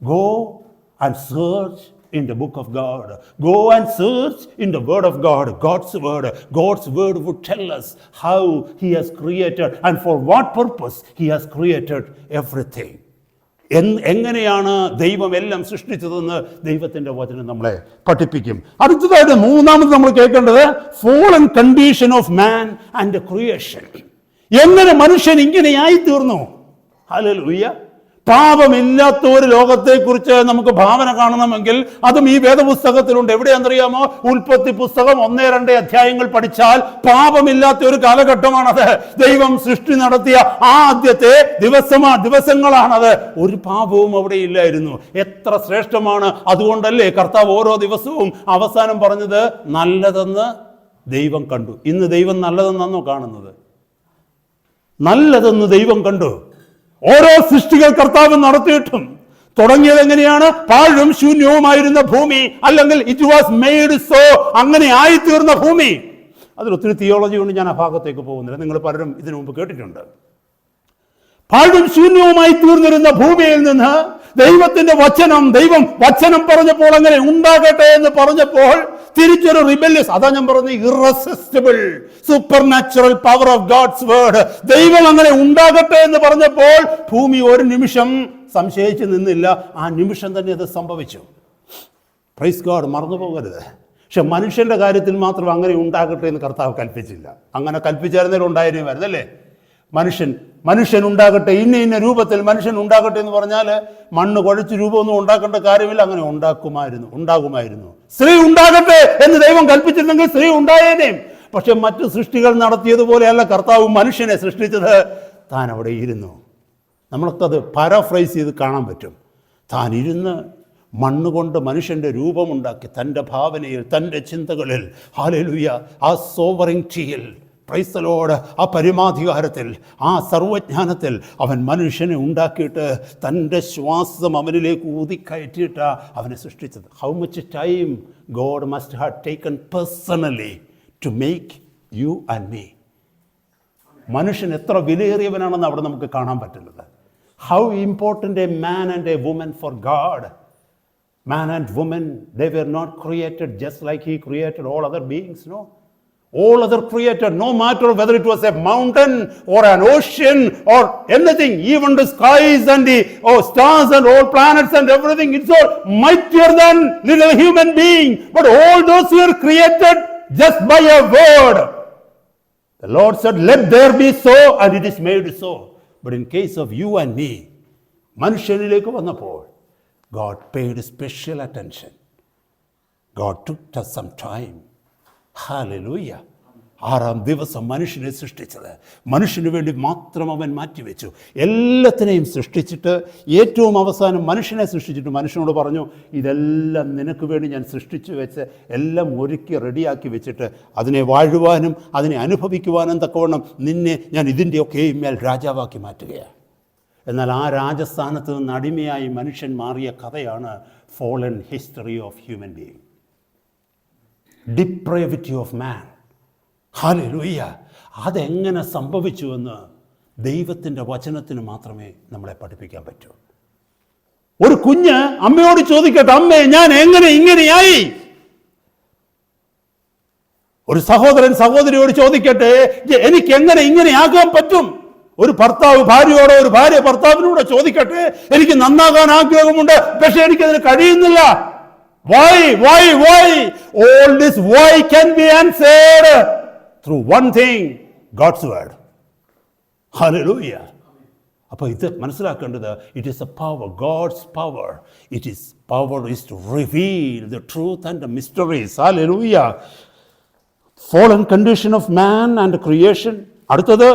Go and search in the book of God. Go and search in the word of God. God's word. God's word would tell us how he has created and for what purpose he has created everything. എങ്ങനെയാണ് ദൈവം എല്ലാം സൃഷ്ടിച്ചതെന്ന് ദൈവത്തിന്റെ വചനം നമ്മളെ പഠിപ്പിക്കും. അടുത്തതായിട്ട് മൂന്നാമത് നമ്മൾ കേൾക്കേണ്ടത് fallen condition of man and creation. എങ്ങനെ മനുഷ്യൻ ഇങ്ങനെയായി തീർന്നു? ഹല്ലേലൂയ. പാപമില്ലാത്ത ഒരു ലോകത്തെക്കുറിച്ച് നമുക്ക് ഭാവന കാണണമെങ്കിൽ അതും ഈ വേദപുസ്തകത്തിലുണ്ട്. എവിടെയാണെന്നറിയാമോ? ഉൽപ്പത്തി പുസ്തകം 1-2 അധ്യായങ്ങൾ പഠിച്ചാൽ പാപമില്ലാത്ത ഒരു കാലഘട്ടമാണത്. ദൈവം സൃഷ്ടി നടത്തിയ ആദ്യത്തെ ദിവസങ്ങളാണത്. ഒരു പാപവും അവിടെ ഇല്ലായിരുന്നു. എത്ര ശ്രേഷ്ഠമാണ്! അതുകൊണ്ടല്ലേ കർത്താവ് ഓരോ ദിവസവും അവസാനം പറഞ്ഞത് നല്ലതെന്ന് ദൈവം കണ്ടു. ഇന്ന് ദൈവം നല്ലതെന്നാണോ കാണുന്നത്? നല്ലതെന്ന് ദൈവം കണ്ടു. ഓരോ സൃഷ്ടികൾ കർത്താവ് നടത്തിയിട്ടും തുടങ്ങിയത് എങ്ങനെയാണ്? പാഴും ശൂന്യവുമായിരുന്ന ഭൂമി, അല്ലെങ്കിൽ ഇറ്റ് വാസ് മെയ്ഡ് സോ, അങ്ങനെ ആയിത്തീർന്ന ഭൂമി. അതിലൊത്തിരി തിയോളജി കൊണ്ട് ഞാൻ ആ ഭാഗത്തേക്ക് പോകുന്നില്ല, നിങ്ങൾ പലരും ഇതിനു മുമ്പ് കേട്ടിട്ടുണ്ട്. പാഴും ശൂന്യവുമായി തീർന്നിരുന്ന ഭൂമിയിൽ നിന്ന് ദൈവത്തിന്റെ ദൈവം വചനം പറഞ്ഞപ്പോൾ അങ്ങനെ ഉണ്ടാകട്ടെ എന്ന് പറഞ്ഞപ്പോൾ തിരിച്ചൊരു റിബല്യസ്, അതാ ഞാൻ പറഞ്ഞ irresistible supernatural power of God's word. ദൈവം അങ്ങനെ ഉണ്ടാകട്ടെ എന്ന് പറഞ്ഞപ്പോൾ ഭൂമി ഒരു നിമിഷം സംശയിച്ച് നിന്നില്ല. ആ നിമിഷം തന്നെ അത് സംഭവിച്ചു. പ്രൈസ് ഗോഡ്, മറന്നു പോകരുത്. പക്ഷെ മനുഷ്യന്റെ കാര്യത്തിൽ മാത്രം അങ്ങനെ ഉണ്ടാകട്ടെ എന്ന് കർത്താവ് കൽപ്പിച്ചില്ല. അങ്ങനെ കൽപ്പിച്ചായിരുന്നേലും ഉണ്ടായിരുന്നല്ലേ? മനുഷ്യൻ ഉണ്ടാകട്ടെ, ഇന്ന രൂപത്തിൽ മനുഷ്യൻ ഉണ്ടാകട്ടെ എന്ന് പറഞ്ഞാൽ മണ്ണ് കുഴച്ച് രൂപമൊന്നും ഉണ്ടാക്കേണ്ട കാര്യമില്ല. അങ്ങനെ ഉണ്ടാകുമായിരുന്നു. സ്ത്രീ ഉണ്ടാകട്ടെ എന്ന് ദൈവം കൽപ്പിച്ചിരുന്നെങ്കിൽ സ്ത്രീ ഉണ്ടായേനേയും. പക്ഷെ മറ്റു സൃഷ്ടികൾ നടത്തിയതുപോലെയല്ല കർത്താവ് മനുഷ്യനെ സൃഷ്ടിച്ചത്. താൻ അവിടെ ഇരുന്നു. നമ്മൾക്കത് പാരാഫ്രൈസ് ചെയ്ത് കാണാൻ പറ്റും. താൻ ഇരുന്ന് മണ്ണുകൊണ്ട് മനുഷ്യൻ്റെ രൂപമുണ്ടാക്കി, തൻ്റെ ഭാവനയിൽ, തൻ്റെ ചിന്തകളിൽ, ഹല്ലേലൂയ, ആ സോവറിങ്റ്റിയിൽ, പ്രൈസ് ദി ലോർഡ്, ആ പരമാധികാരത്തിൽ, ആ സർവജ്ഞാനത്തിൽ അവൻ മനുഷ്യനെ ഉണ്ടാക്കിയിട്ട് തൻ്റെ ശ്വാസം അവനിലേക്ക് ഊതിക്കയറ്റിയിട്ട് അവനെ സൃഷ്ടിച്ചത്. How much time God must have taken personally to make you and me. മനുഷ്യൻ എത്ര വിലയേറിയവനാണെന്ന് അവിടെ നമുക്ക് കാണാൻ പറ്റുന്നത്. How important a man and a woman for God. Man and woman, they were not created just like he created all other beings, no. All other created, no matter whether it was a mountain or an ocean or anything, even the skies and the stars and all planets and everything, it's all mightier than little human being. But all those were created just by a word. The Lord said, let there be so, and it is made so. But in case of you and me, മനുഷ്യനിലേക്ക് വന്നപ്പോൾ God paid special attention. God took us some time. Hallelujah. 6-ാം ദിവസം മനുഷ്യനെ സൃഷ്ടിച്ചത്. മനുഷ്യന് വേണ്ടി മാത്രം അവൻ മാറ്റിവെച്ചു. എല്ലാത്തിനെയും സൃഷ്ടിച്ചിട്ട് ഏറ്റവും അവസാനം മനുഷ്യനെ സൃഷ്ടിച്ചിട്ട് മനുഷ്യനോട് പറഞ്ഞു, ഇതെല്ലാം നിനക്ക് വേണ്ടി ഞാൻ സൃഷ്ടിച്ചു വെച്ച് എല്ലാം ഒരുക്കി റെഡിയാക്കി വെച്ചിട്ട് അതിനെ വാഴുവാനും അതിനെ അനുഭവിക്കുവാനും തക്കവണ്ണം നിന്നെ ഞാൻ ഇതിൻ്റെയൊക്കെ മേൽ രാജാവാക്കി മാറ്റുകയാണ്. എന്നാൽ ആ രാജസ്ഥാനത്ത് നിന്ന് അടിമയായി മനുഷ്യൻ മാറിയ കഥയാണ് fallen history of human being, depravity of man. Hallelujah. അതെങ്ങനെ സംഭവിച്ചുവെന്ന് ദൈവത്തിൻ്റെ വചനത്തിന് മാത്രമേ നമ്മളെ പഠിപ്പിക്കാൻ പറ്റൂ. ഒരു കുഞ്ഞ് അമ്മയോട് ചോദിക്കട്ടെ, അമ്മേ ഞാൻ എങ്ങനെ ഇങ്ങനെയായി? ഒരു സഹോദരൻ സഹോദരിയോട് ചോദിക്കട്ടെ, എനിക്ക് എങ്ങനെ ഇങ്ങനെയാകാൻ പറ്റും? ഒരു ഭർത്താവ് ഭാര്യയോടോ ഒരു ഭാര്യ ഭർത്താവിനോട് ചോദിക്കട്ടെ, എനിക്ക് നന്നാകാൻ ആഗ്രഹമുണ്ട്, പക്ഷെ എനിക്കതിന് കഴിയുന്നില്ല. Why? All this why can be answered through one thing, God's word. Hallelujah. അപ്പോൾ ഇത് മനസ്സിലാക്കേണ്ടത്, it is a power, God's power. It is power is to reveal the truth and the mysteries. Hallelujah. Fallen condition of man and creation. അടുത്തത്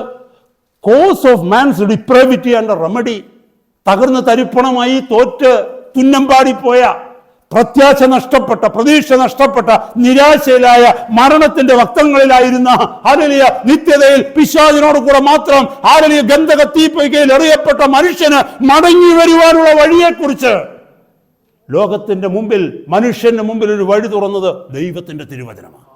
cause of man's depravity and remedy. തകർന്ന് തരിപ്പണമായി തോറ്റ് തുന്നം പാടിപ്പോയ, പ്രത്യാശ നഷ്ടപ്പെട്ട, പ്രതീക്ഷ നഷ്ടപ്പെട്ട, നിരാശയിലായ, മരണത്തിന്റെ വക്തങ്ങളിലായിരുന്ന, ഹല്ലേലൂയ, നിത്യതയിൽ പിശാചിനോട് കൂടെ മാത്രം, ഹല്ലേലൂയ, ഗന്ധക തീപ്പൊയ്കയിൽ എറിയപ്പെട്ട മനുഷ്യന് മടങ്ങി വരുവാനുള്ള വഴിയെക്കുറിച്ച് ലോകത്തിന്റെ മുമ്പിൽ, മനുഷ്യന്റെ മുമ്പിൽ ഒരു വഴി തുറന്നത് ദൈവത്തിന്റെ തിരുവചനമാണ്.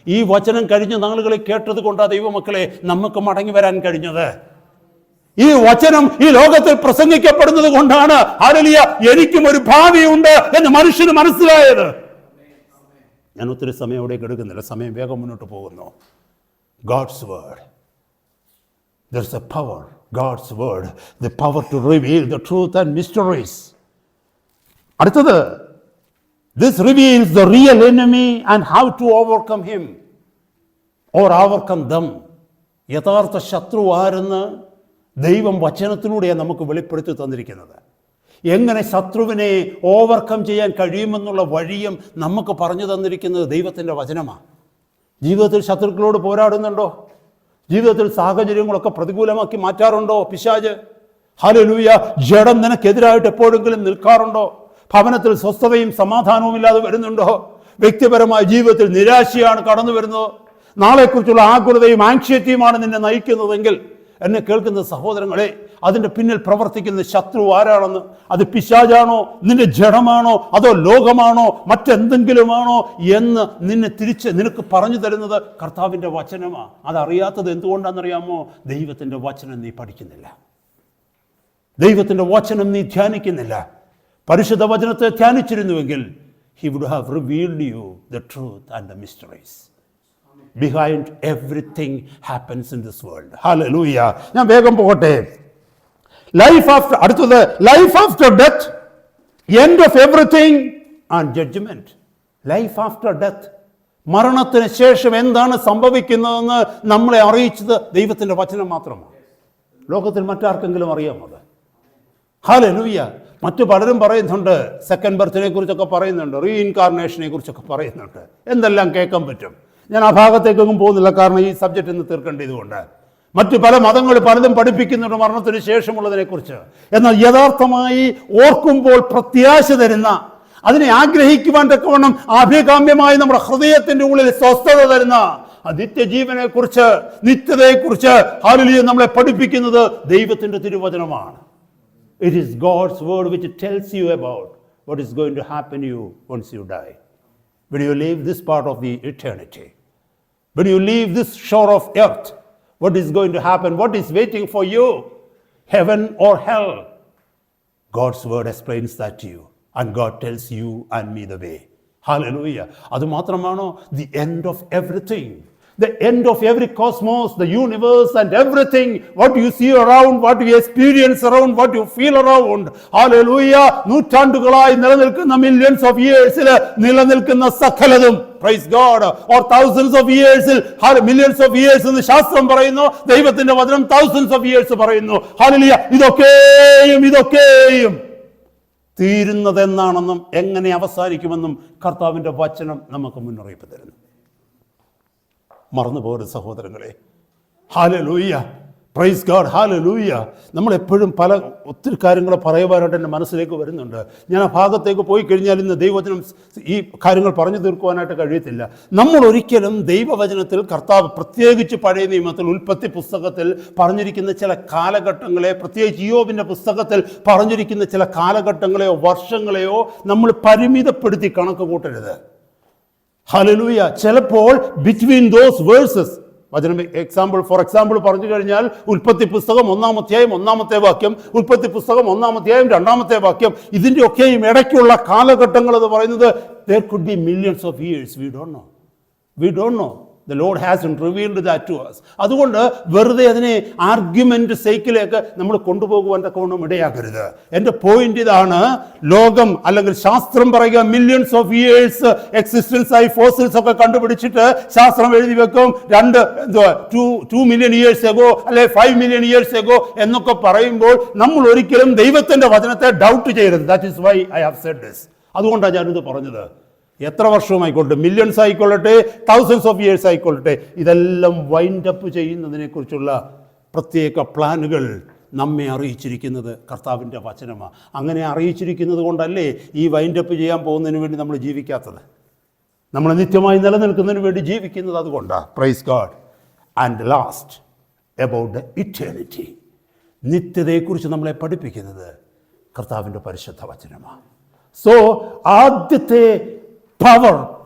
ഈ വചനം കഴിഞ്ഞ നാളുകളിൽ കേട്ടത് കൊണ്ടാണ് ദൈവമക്കളെ നമുക്ക് മടങ്ങി വരാൻ കഴിഞ്ഞത്. ഈ വചനം ഈ ലോകത്തിൽ പ്രസംഗിക്കപ്പെടുന്നത് കൊണ്ടാണ്, ഹല്ലേലൂയ, എനിക്കും ഒരു ഭാവിയുണ്ട് എന്ന് മനുഷ്യന് മനസ്സിലായത്. ഞാൻ ഒത്തിരി സമയം അവിടെ എടുക്കുന്നില്ല, സമയം വേഗം മുന്നോട്ട് പോകുന്നു. God's word. There's a power, God's word, the power to reveal the truth and mysteries. അടുത്തത്, this reveals the real enemy and how to overcome him or overcome them. യഥാർത്ഥ ശത്രു ആരെന്ന് ദൈവം വചനത്തിലൂടെയാണ് നമുക്ക് വെളിപ്പെടുത്തി തന്നിരിക്കുന്നത്. എങ്ങനെ ശത്രുവിനെ ഓവർകം ചെയ്യാൻ കഴിയുമെന്നുള്ള വഴിയും നമുക്ക് പറഞ്ഞു തന്നിരിക്കുന്നത് ദൈവത്തിൻ്റെ വചനമാണ്. ജീവിതത്തിൽ ശത്രുക്കളോട് പോരാടുന്നുണ്ടോ? ജീവിതത്തിൽ സാഹചര്യങ്ങളൊക്കെ പ്രതികൂലമാക്കി മാറ്റാറുണ്ടോ പിശാച്? ഹല്ലേലൂയ. ജഡം നിനക്കെതിരായിട്ട് എപ്പോഴെങ്കിലും നിൽക്കാറുണ്ടോ? ഭവനത്തിൽ സ്വസ്ഥതയും സമാധാനവും ഇല്ലാതെ വരുന്നുണ്ടോ? വ്യക്തിപരമായ ജീവിതത്തിൽ നിരാശയാണ് കടന്നു വരുന്നത്. നാളെക്കുറിച്ചുള്ള ആകുലതയും ആങ്ഷ്യറ്റിയുമാണ് നിന്നെ നയിക്കുന്നതെങ്കിൽ, എന്നെ കേൾക്കുന്ന സഹോദരങ്ങളെ, അതിൻ്റെ പിന്നിൽ പ്രവർത്തിക്കുന്ന ശത്രു ആരാണെന്ന്, അത് പിശാചാണോ, നിന്റെ ജഡമാണോ, അതോ ലോകമാണോ, മറ്റെന്തെങ്കിലുമാണോ എന്ന് നിനക്ക് പറഞ്ഞു തരുന്നത് കർത്താവിൻ്റെ വചനമാണ്. അതറിയാത്തത് എന്തുകൊണ്ടാണെന്നറിയാമോ? ദൈവത്തിൻ്റെ വചനം നീ പഠിക്കുന്നില്ല, ദൈവത്തിൻ്റെ വചനം നീ ധ്യാനിക്കുന്നില്ല. പരിശുദ്ധ വചനത്തെ ധ്യാനിച്ചിരുന്നുവെങ്കിൽ he would have revealed you the truth and the mysteries behind everything happens in this world. Hallelujah. ഞാൻ വേഗം പോകട്ടെ. അടുത്തത് life after death, end of everything and judgment. Life after death, മരണത്തിന് ശേഷം എന്താണ് സംഭവിക്കുന്നതെന്ന് നമ്മളെ അറിയിച്ചത് ദൈവത്തിൻ്റെ വചനം മാത്രമാണ്. ലോകത്തിൽ മറ്റാർക്കെങ്കിലും അറിയാമോ അത്? ഹല്ലേലൂയ. മറ്റു പലരും പറയുന്നുണ്ട്, സെക്കൻഡ് ബർത്തിനെ കുറിച്ചൊക്കെ പറയുന്നുണ്ട്, റീഇൻകാർണേഷനെ കുറിച്ചൊക്കെ പറയുന്നുണ്ട്, എന്തെല്ലാം കേൾക്കാൻ പറ്റും. ഞാൻ ആ ഭാഗത്തേക്കൊന്നും പോകുന്നില്ല, കാരണം ഈ സബ്ജക്റ്റ് ഇന്ന് തീർക്കേണ്ടതുകൊണ്ട്. മറ്റു പല മതങ്ങൾ പലതും പഠിപ്പിക്കുന്നുണ്ട് മരണത്തിന് ശേഷമുള്ളതിനെക്കുറിച്ച്. എന്നാൽ യഥാർത്ഥമായി ഓർക്കുമ്പോൾ പ്രത്യാശ തരുന്ന, അതിനെ ആഗ്രഹിക്കുവാൻ തക്കവണ്ണം അഭികാമ്യമായി നമ്മുടെ ഹൃദയത്തിൻ്റെ ഉള്ളിൽ സ്വസ്ഥത തരുന്ന നിത്യജീവനെ കുറിച്ച്, നിത്യതയെക്കുറിച്ച് ഹല്ലേലൂയ നമ്മളെ പഠിപ്പിക്കുന്നത് ദൈവത്തിൻ്റെ തിരുവചനമാണ്. It is God's word which tells you about what is going to happen to you once you die. When you leave this part of the eternity, when you leave this shore of earth, what is going to happen? What is waiting for you? Heaven or hell? God's word explains that to you, and God tells you and me the way. Hallelujah. Adu matramano, the end of everything. The end of every cosmos, the universe and everything, what you see around, what you experience around, what you feel around. Hallelujah. നൂറ്റാണ്ടുകളായി നിലനിൽക്കുന്ന millions of years നിലനിൽക്കുന്ന സകലതും, praise God, or thousands of years, millions of years എന്ന് ശാസ്ത്രം പറയുന്നു, ദൈവത്തിന്റെ വചനം thousands of years പറയുന്നു. Hallelujah. ഇതൊക്കെയും തീരുന്നതെന്നാണെന്നും എങ്ങനെ അവസാനിക്കുമെന്നും കർത്താവിന്റെ വചനം നമുക്ക് മുന്നറിയിപ്പ് തരുന്നു. മറന്നു പോകരുത് സഹോദരങ്ങളെ. Hallelujah, price God, hallelujah. നമ്മളെപ്പോഴും ഒത്തിരി കാര്യങ്ങൾ പറയുവാനായിട്ട് എൻ്റെ മനസ്സിലേക്ക് വരുന്നുണ്ട്. ഞാൻ ആ ഭാഗത്തേക്ക് പോയി കഴിഞ്ഞാൽ ഇന്ന് ദൈവവചനം ഈ കാര്യങ്ങൾ പറഞ്ഞു തീർക്കുവാനായിട്ട് കഴിയത്തില്ല. നമ്മൾ ഒരിക്കലും ദൈവവചനത്തിൽ കർത്താവ്, പ്രത്യേകിച്ച് പഴയ നിയമത്തിൽ ഉൽപ്പത്തി പുസ്തകത്തിൽ പറഞ്ഞിരിക്കുന്ന ചില കാലഘട്ടങ്ങളെ, പ്രത്യേകിച്ച് ഇയ്യോബിൻ്റെ പുസ്തകത്തിൽ പറഞ്ഞിരിക്കുന്ന ചില കാലഘട്ടങ്ങളെയോ വർഷങ്ങളെയോ നമ്മൾ പരിമിതപ്പെടുത്തി കണക്ക് കൂട്ടരുത്. ഹല്ലേലൂയ. ചിലപ്പോൾ ബിറ്റ്വീൻ ദോസ് വേഴ്സസ്, വചനം ഫോർ എക്സാമ്പിൾ പറഞ്ഞു കഴിഞ്ഞാൽ ഉൽപ്പത്തി പുസ്തകം 1-ാം അധ്യായം 1-ാമത്തെ വാക്യം, ഉൽപ്പത്തി പുസ്തകം 1-ാം അധ്യായം 2-ാമത്തെ വാക്യം, ഇതിൻ്റെ ഒക്കെയും ഇടയ്ക്കുള്ള കാലഘട്ടങ്ങൾ എന്ന് പറയുന്നത് there could be millions of years. We don't know. The Lord hasn't revealed that to us. അതുകൊണ്ട് വെറുതെ അതിനെ ആർഗ്യുമെന്റ് സൈക്കിലേക്ക് നമ്മൾ കൊണ്ടുപോകുവാൻ തക്കവണ്ണം ഇടയാക്കരുത്. എൻ്റെ പോയിന്റ് ഇതാണ്, ലോകം അല്ലെങ്കിൽ ശാസ്ത്രം പറയുക millions of years എക്സിസ്റ്റൻസ് ആയി ഫോസിൽസ് ഒക്കെ കണ്ടുപിടിച്ചിട്ട് ശാസ്ത്രം എഴുതി വെക്കും 2 million years ago അല്ലെ 5 million years ago എന്നൊക്കെ പറയുമ്പോൾ നമ്മൾ ഒരിക്കലും ദൈവത്തിന്റെ വചനത്തെ ഡൗട്ട് ചെയ്യരുത്. That is why I have said this. അതുകൊണ്ടാണ് ഞാനിത് പറഞ്ഞത്. എത്ര വർഷമായിക്കൊള്ളട്ടെ, മില്യൺസ് ആയിക്കൊള്ളട്ടെ, തൗസൻഡ്സ് ഓഫ് ഇയേഴ്സ് ആയിക്കൊള്ളട്ടെ, ഇതെല്ലാം വൈൻഡ് അപ്പ് ചെയ്യുന്നതിനെക്കുറിച്ചുള്ള പ്രത്യേക പ്ലാനുകൾ നമ്മെ അറിയിച്ചിരിക്കുന്നത് കർത്താവിൻ്റെ വചനമാണ്. അങ്ങനെ അറിയിച്ചിരിക്കുന്നത് കൊണ്ടല്ലേ ഈ വൈൻഡ് അപ്പ് ചെയ്യാൻ പോകുന്നതിന് വേണ്ടി നമ്മൾ ജീവിക്കാത്തത്, നമ്മൾ നിത്യമായി നിലനിൽക്കുന്നതിന് വേണ്ടി ജീവിക്കുന്നത്. അതുകൊണ്ടാണ്. Praise God. And last about the eternity, നിത്യതയെക്കുറിച്ച് നമ്മളെ പഠിപ്പിക്കുന്നത് കർത്താവിൻ്റെ പരിശുദ്ധ വചനമാണ്. സോ ആദ്യത്തെ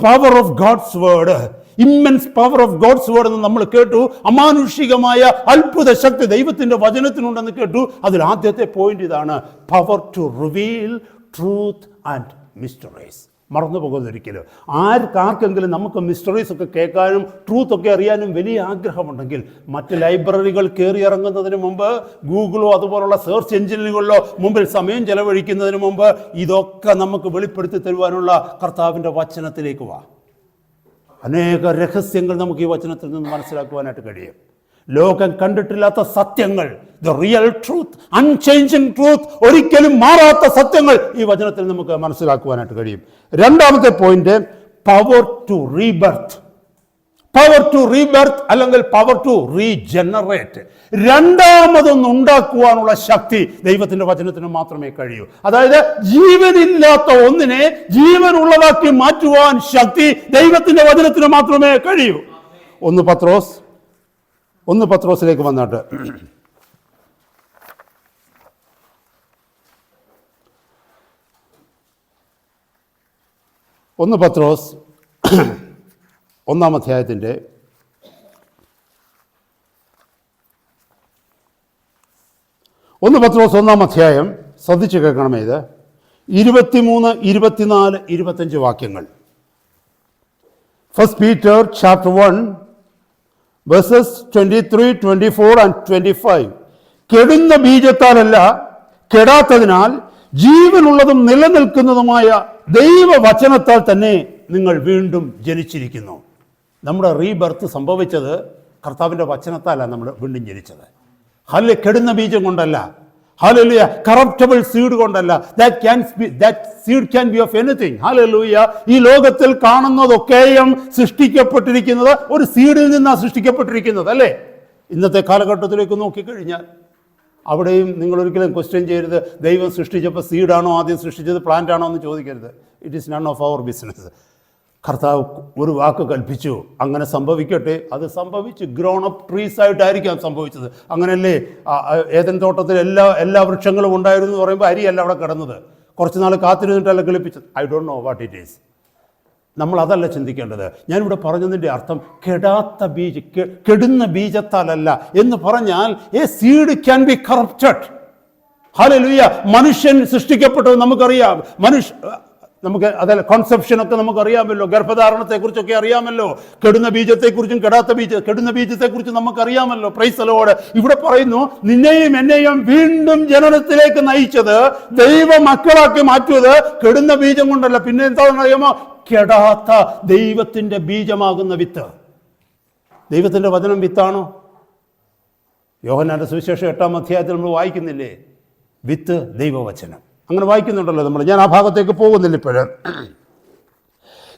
power of God's word, immense power of God's word എന്ന് നമ്മൾ കേട്ടു. അമാനുഷികമായ അത്ഭുത ശക്തി ദൈവത്തിന്റെ വചനത്തിനുണ്ടെന്ന് കേട്ടു. അതിൽ ആദ്യത്തെ പോയിന്റ് ഇതാണ്, power to reveal truth and mysteries. മറന്നു പോകുന്നൊരിക്കലും ആർക്കെങ്കിലും നമുക്ക് മിസ്റ്ററീസ് ഒക്കെ കേൾക്കാനും ട്രൂത്ത് ഒക്കെ അറിയാനും വലിയ ആഗ്രഹമുണ്ടെങ്കിൽ മറ്റ് ലൈബ്രറികൾ കയറി ഇറങ്ങുന്നതിന് മുമ്പ്, ഗൂഗിളോ അതുപോലുള്ള സെർച്ച് എഞ്ചിനുകളിലോ മുമ്പിൽ സമയം ചെലവഴിക്കുന്നതിന് മുമ്പ് ഇതൊക്കെ നമുക്ക് വെളിപ്പെടുത്തി തരുവാനുള്ള കർത്താവിൻ്റെ വചനത്തിലേക്ക് വാ. അനേക രഹസ്യങ്ങൾ നമുക്ക് ഈ വചനത്തിൽ നിന്ന് മനസ്സിലാക്കുവാനായിട്ട് കഴിയും. ലോകം കണ്ടിട്ടില്ലാത്ത സത്യങ്ങൾ, the real truth, unchanging truth, ഒരിക്കലും മാറാത്ത സത്യങ്ങൾ ഈ വചനത്തിൽ നമുക്ക് മനസ്സിലാക്കുവാനായിട്ട് കഴിയും. രണ്ടാമത്തെ point, power to rebirth. Power to rebirth അല്ലെങ്കിൽ പവർ ടു റീജനറേറ്റ്, രണ്ടാമതൊന്ന് ഉണ്ടാക്കുവാനുള്ള ശക്തി ദൈവത്തിന്റെ വചനത്തിന് മാത്രമേ കഴിയൂ. അതായത് ജീവനില്ലാത്ത ഒന്നിനെ ജീവനുള്ളതാക്കി മാറ്റുവാൻ ശക്തി ദൈവത്തിന്റെ വചനത്തിന് മാത്രമേ കഴിയൂ. ഒന്ന് പത്രോസിലേക്ക് വന്നിട്ട് ഒന്ന് പത്രോസ് 1-ാം അധ്യായത്തിൻ്റെ 1-ാം അധ്യായം ശ്രദ്ധിച്ചു കേൾക്കണമേ. ഇത് 23, 24, 25 വാക്യങ്ങൾ. 1 Peter chapter 1 verses 23, 24 and 25. കെടുന്ന ബീജത്താലല്ല, കെടാത്തതിനാൽ ജീവനുള്ളതും നിലനിൽക്കുന്നതുമായ ദൈവവചനത്താൽ തന്നെ നിങ്ങൾ വീണ്ടും ജനിച്ചിരിക്കുന്നു. നമ്മുടെ റീബർത്ത് സംഭവിച്ചത് കർത്താവിൻ്റെ വചനത്താലാണ് നമ്മൾ വീണ്ടും ജനിച്ചത്. ഹല്ലേലൂയ. കെടുന്ന ബീജം കൊണ്ടല്ല, ഹല്ലേലൂയ. കറപ്റ്റബിൾ സീഡ് കൊണ്ടല്ല. that seed can be of anything. Hallelujah. ഈ ലോകത്തിൽ കാണുന്നതൊക്കെയും സൃഷ്ടിക്കപ്പെട്ടിരിക്കുന്നത് ഒരു സീഡിൽ നിന്നാണ് സൃഷ്ടിക്കപ്പെട്ടിരിക്കുന്നത്, അല്ലേ? ഇന്നത്തെ കാലഘട്ടത്തിലേക്ക് നോക്കിക്കഴിഞ്ഞാൽ അവിടെയും നിങ്ങൾ ഒരിക്കലും ക്വസ്റ്റ്യൻ ചെയ്യരുത്, ദൈവം സൃഷ്ടിച്ചപ്പോൾ സീഡാണോ ആദ്യം സൃഷ്ടിച്ചത്, പ്ലാന്റ് ആണോ എന്ന് ചോദിക്കരുത്. It is none of our business. കർത്താവ് ഒരു വാക്ക് കൽപ്പിച്ചു, അങ്ങനെ സംഭവിക്കട്ടെ. അത് സംഭവിച്ചു. ഗ്രോൺ അപ്പ് ട്രീസ് ആയിട്ടായിരിക്കാം സംഭവിച്ചത്. അങ്ങനെയല്ലേ ഏദൻ തോട്ടത്തിൽ എല്ലാ വൃക്ഷങ്ങളും ഉണ്ടായിരുന്നു എന്ന് പറയുമ്പോൾ അരിയല്ല അവിടെ കിടന്നത്. കുറച്ച് നാൾ കാത്തിരുന്നിട്ടല്ല കിളിപ്പിച്ചത്. I don't know what it is. നമ്മൾ അതല്ല ചിന്തിക്കേണ്ടത്. ഞാനിവിടെ പറഞ്ഞതിൻ്റെ അർത്ഥം കെടുന്ന ബീജത്താലല്ല എന്ന് പറഞ്ഞാൽ A seed can be corrupted. Hallelujah. മനുഷ്യൻ സൃഷ്ടിക്കപ്പെട്ടത് നമുക്കറിയാം. നമുക്ക് അതല്ല, കോൺസെപ്ഷനൊക്കെ നമുക്കറിയാമല്ലോ, ഗർഭധാരണത്തെക്കുറിച്ചൊക്കെ അറിയാമല്ലോ, കെടുന്ന ബീജത്തെക്കുറിച്ചും കെടുന്ന ബീജത്തെക്കുറിച്ചും നമുക്കറിയാമല്ലോ. Price the Lord. ഇവിടെ പറയുന്നു, നിന്നെയും എന്നെയും വീണ്ടും ജനനത്തിലേക്ക് നയിച്ചത്, ദൈവ മക്കളാക്കി മാറ്റിയത് കെടുന്ന ബീജം കൊണ്ടല്ല. പിന്നെ എന്താണെന്ന് അറിയാമോ? കെടാത്ത ദൈവത്തിന്റെ ബീജമാകുന്ന വിത്ത്. ദൈവത്തിന്റെ വചനം വിത്താണോ? യോഹന്നാന്റെ സുവിശേഷം 8-ാം അധ്യായത്തിൽ നമ്മൾ വായിക്കുന്നില്ലേ? വിത്ത് ദൈവവചനം. അങ്ങനെ വായിക്കുന്നുണ്ടല്ലോ നമ്മൾ. ഞാൻ ആ ഭാഗത്തേക്ക് പോകുന്നില്ല ഇപ്പോഴും.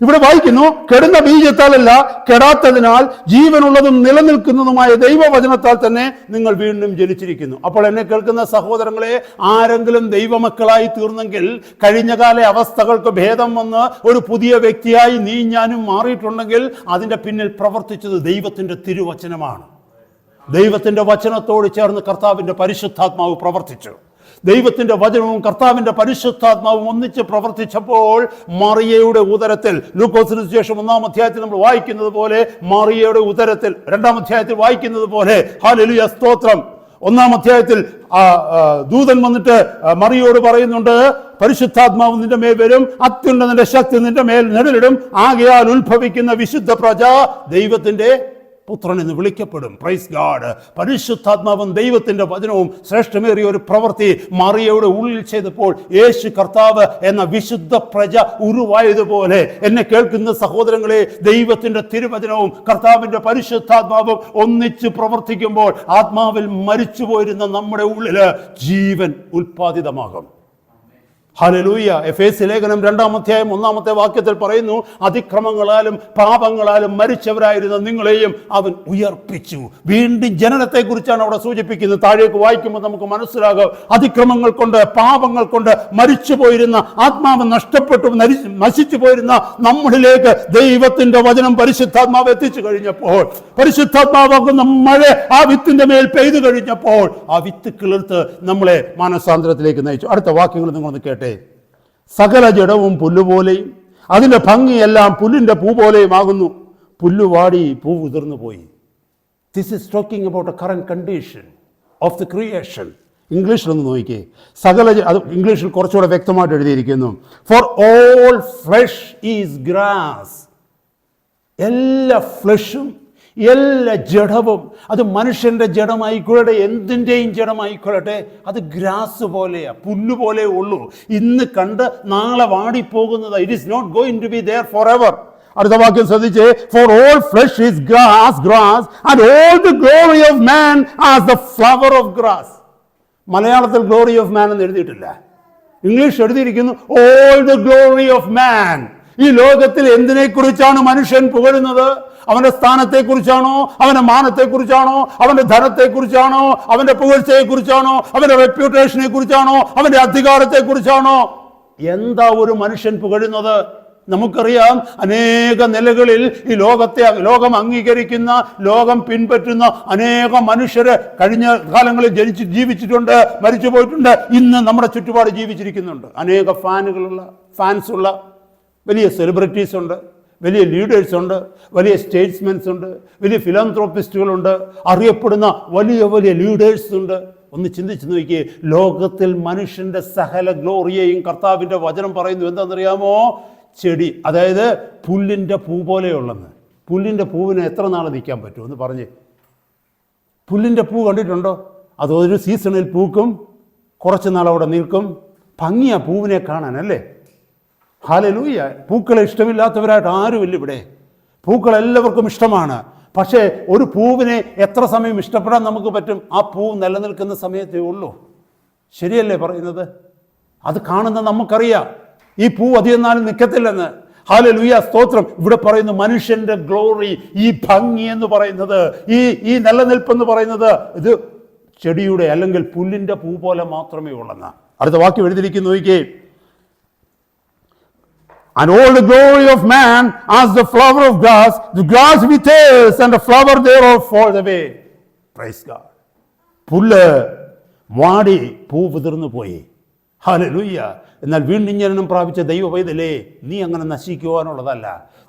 ഇവിടെ വായിക്കുന്നു, കെടുന്ന ബീജത്താലല്ല, കെടാത്തതിനാൽ ജീവനുള്ളതും നിലനിൽക്കുന്നതുമായ ദൈവവചനത്താൽ തന്നെ നിങ്ങൾ വീണ്ടും ജനിച്ചിരിക്കുന്നു. അപ്പോൾ എന്നെ കേൾക്കുന്ന സഹോദരങ്ങളെ, ആരെങ്കിലും ദൈവമക്കളായി തീർന്നെങ്കിൽ, കഴിഞ്ഞകാല അവസ്ഥകൾക്ക് ഭേദം വന്ന് ഒരു പുതിയ വ്യക്തിയായി നീ ഞാനും മാറിയിട്ടുണ്ടെങ്കിൽ അതിൻ്റെ പിന്നിൽ പ്രവർത്തിച്ചത് ദൈവത്തിൻ്റെ തിരുവചനമാണ്. ദൈവത്തിൻ്റെ വചനത്തോട് ചേർന്ന് കർത്താവിൻ്റെ പരിശുദ്ധാത്മാവ് പ്രവർത്തിച്ചു. ദൈവത്തിൻ്റെ വചനവും കർത്താവിൻ്റെ പരിശുദ്ധാത്മാവും ഒന്നിച്ച് പ്രവർത്തിച്ചപ്പോൾ മറിയയുടെ ഉദരത്തിൽ, ലൂക്കോസിന് സുവിശേഷം 1-ാം അധ്യായത്തിൽ നമ്മൾ വായിക്കുന്നത് പോലെ, മറിയയുടെ ഉദരത്തിൽ 2-ാം അധ്യായത്തിൽ വായിക്കുന്നത് പോലെ, ഹല്ലേലൂയ, സ്തോത്രം, 1-ാം അധ്യായത്തിൽ ദൂതൻ വന്നിട്ട് മറിയോട് പറയുന്നുണ്ട്, പരിശുദ്ധാത്മാവ് നിന്റെ മേൽ വരും, അത്യുന്നതന്റെ ശക്തി നിന്റെ മേൽ നിഴലിടും, ആകയാൽ ഉത്ഭവിക്കുന്ന വിശുദ്ധ പ്രജ ദൈവത്തിന്റെ പുത്രൻ എന്ന് വിളിക്കപ്പെടും. Praise God. പരിശുദ്ധാത്മാവും ദൈവത്തിന്റെ വചനവും ശ്രേഷ്ഠമേറിയ ഒരു പ്രവൃത്തി മറിയയുടെ ഉള്ളിൽ ചെയ്തപ്പോൾ യേശു കർത്താവ് എന്ന വിശുദ്ധ പ്രജ ഉരുവായതുപോലെ, എന്നെ കേൾക്കുന്ന സഹോദരങ്ങളെ, ദൈവത്തിന്റെ തിരുവചനവും കർത്താവിന്റെ പരിശുദ്ധാത്മാവും ഒന്നിച്ച് പ്രവർത്തിക്കുമ്പോൾ ആത്മാവിൽ മരിച്ചു പോയിരുന്ന നമ്മുടെ ഉള്ളില് ജീവൻ ഉൽപ്പാദിതമാകും. ഹല്ലേലൂയ. എഫേസ്യ ലേഖനം 2-ാം അധ്യായം 1-ാമത്തെ വാക്യത്തിൽ പറയുന്നു, അതിക്രമങ്ങളാലും പാപങ്ങളാലും മരിച്ചവരായിരുന്ന നിങ്ങളെയും അവൻ ഉയർപ്പിച്ചു. വീണ്ടും ജനനത്തെക്കുറിച്ചാണ് അവിടെ സൂചിപ്പിക്കുന്നത്. താഴേക്ക് വായിക്കുമ്പോൾ നമുക്ക് മനസ്സിലാകും, അതിക്രമങ്ങൾ കൊണ്ട് പാപങ്ങൾ കൊണ്ട് മരിച്ചു പോയിരുന്ന, ആത്മാവ് നഷ്ടപ്പെട്ടു നശിച്ചു പോയിരുന്ന നമ്മളിലേക്ക് ദൈവത്തിന്റെ വചനം പരിശുദ്ധാത്മാവ് എത്തിച്ചു കഴിഞ്ഞപ്പോൾ, പരിശുദ്ധാത്മാവാകുന്ന മഴ ആ വിത്തിന്റെ മേൽ പെയ്തു കഴിഞ്ഞപ്പോൾ ആ വിത്ത് കിളിർത്ത് നമ്മളെ മാനസാന്തരത്തിലേക്ക് നയിച്ചു. അടുത്ത വാക്യങ്ങൾ നിങ്ങളൊന്ന് കേട്ടെ. സകല ജഡവും പുല്ലുപോലെയും അതിന്റെ ഭംഗിയെല്ലാം പുല്ലിന്റെ പൂ പോലെയും ആകുന്നു. പുല്ലുവാടി പൂ ഉതിർന്നു പോയി. This is talking about a current condition of the creation. ഇംഗ്ലീഷിലൊന്ന് നോക്കിക്കേ. അത് ഇംഗ്ലീഷിൽ കുറച്ചുകൂടെ വ്യക്തമായിട്ട് എഴുതിയിരിക്കുന്നു. For all flesh is grass. എല്ലാ ഫ്ലഷും, എല്ലാ ജഡവും, അത് മനുഷ്യന്റെ ജഡമായിക്കൊള്ളട്ടെ, എന്തിൻ്റെയും ജഡമായിക്കൊള്ളട്ടെ, അത് ഗ്രാസ് പോലെയാ, പുല്ലുപോലെ ഉള്ളൂ. ഇന്ന് കണ്ട് നാളെ വാടിപ്പോകുന്നത്. It is not going to be there forever. അടുത്ത വാക്യം ശ്രദ്ധിച്ചേ. For all flesh is grass and all the glory of man as the flower of grass. മലയാളത്തിൽ ഗ്ലോറി ഓഫ് മാൻ എന്ന് എഴുതിയിട്ടില്ല. ഇംഗ്ലീഷ് എഴുതിയിരിക്കുന്നു all the glory of man. ഈ ലോകത്തിൽ എന്തിനെക്കുറിച്ചാണ് മനുഷ്യൻ പുകഴുന്നത്? അവന്റെ സ്ഥാനത്തെക്കുറിച്ചാണോ? അവന്റെ മാനത്തെക്കുറിച്ചാണോ? അവന്റെ ധനത്തെക്കുറിച്ചാണോ? അവന്റെ പുകഴ്ചയെക്കുറിച്ചാണോ? അവന്റെ റെപ്യൂട്ടേഷനെ കുറിച്ചാണോ? അവന്റെ അധികാരത്തെക്കുറിച്ചാണോ? എന്താ ഒരു മനുഷ്യൻ പുകഴുന്നത്? നമുക്കറിയാം അനേക നിലകളിൽ ഈ ലോകം അംഗീകരിക്കുന്ന, ലോകം പിൻപറ്റുന്ന അനേക മനുഷ്യര് കഴിഞ്ഞ കാലങ്ങളിൽ ജീവിച്ചിട്ടുണ്ട്, മരിച്ചു പോയിട്ടുണ്ട്, ഇന്ന് നമ്മുടെ ചുറ്റുപാട് ജീവിച്ചിരിക്കുന്നുണ്ട്. അനേക ഫാൻസുള്ള വലിയ സെലിബ്രിറ്റീസ് ഉണ്ട്, വലിയ ലീഡേഴ്സ് ഉണ്ട്, വലിയ സ്റ്റേറ്റ്സ്മെൻസ് ഉണ്ട്, വലിയ ഫിലാന്ത്രോപ്പിസ്റ്റുകളുണ്ട്, അറിയപ്പെടുന്ന വലിയ വലിയ ലീഡേഴ്സ് ഉണ്ട്. ഒന്ന് ചിന്തിച്ചു നോക്കിയേ, ലോകത്തിൽ മനുഷ്യന്റെ സകല ഗ്ലോറിയെയും കർത്താവിൻ്റെ വചനം പറയുന്നു. എന്താണെന്നറിയാമോ? ചെടി, അതായത് പുല്ലിൻ്റെ പൂ പോലെയുള്ളെന്ന്. പുല്ലിൻ്റെ പൂവിന് എത്ര നാൾ നിൽക്കാൻ പറ്റും എന്ന് പറഞ്ഞ്. പുല്ലിൻ്റെ പൂ കണ്ടിട്ടുണ്ടോ? അതൊരു സീസണിൽ പൂക്കും, കുറച്ച് നാൾ അവിടെ നിൽക്കും. ഭംഗിയാ പൂവിനെ കാണാൻ, അല്ലേ? ഹല്ലേലൂയ. പൂക്കളെ ഇഷ്ടമില്ലാത്തവരായിട്ട് ആരുമില്ല ഇവിടെ. പൂക്കൾ എല്ലാവർക്കും ഇഷ്ടമാണ്. പക്ഷേ ഒരു പൂവിനെ എത്ര സമയം ഇഷ്ടപ്പെടാൻ നമുക്ക് പറ്റും? ആ പൂ നിലനിൽക്കുന്ന സമയത്തേ ഉള്ളൂ. ശരിയല്ലേ പറയുന്നത്? അത് കാണുന്ന നമുക്കറിയാം ഈ പൂ അധികം നാളും നിൽക്കത്തില്ലെന്ന്. ഹല്ലേലൂയ, സ്തോത്രം. ഇവിടെ പറയുന്നു മനുഷ്യന്റെ ഗ്ലോറി, ഈ ഭംഗി എന്ന് പറയുന്നത്, ഈ നിലനിൽപ്പെന്ന് പറയുന്നത് ഇത് ചെടിയുടെ അല്ലെങ്കിൽ പുല്ലിന്റെ പൂ പോലെ മാത്രമേ ഉള്ളെന്ന്. അടുത്ത വാക്യം എഴുതിയിരിക്കുന്നു, നോക്കിയേ. And all the glory of man as the flower of grass, the grass withers and the flower thereof falls away. Praise God. പുല്ല് വാടി പൂ വിതിർന്നു പോയി. ഹല്ലേലൂയ. എന്നാൽ വീണ്ടും ജനനം പ്രാപിച്ച ദൈവ പൈതലേ, നീ അങ്ങനെ നശിക്കുവാനുള്ളതല്ല.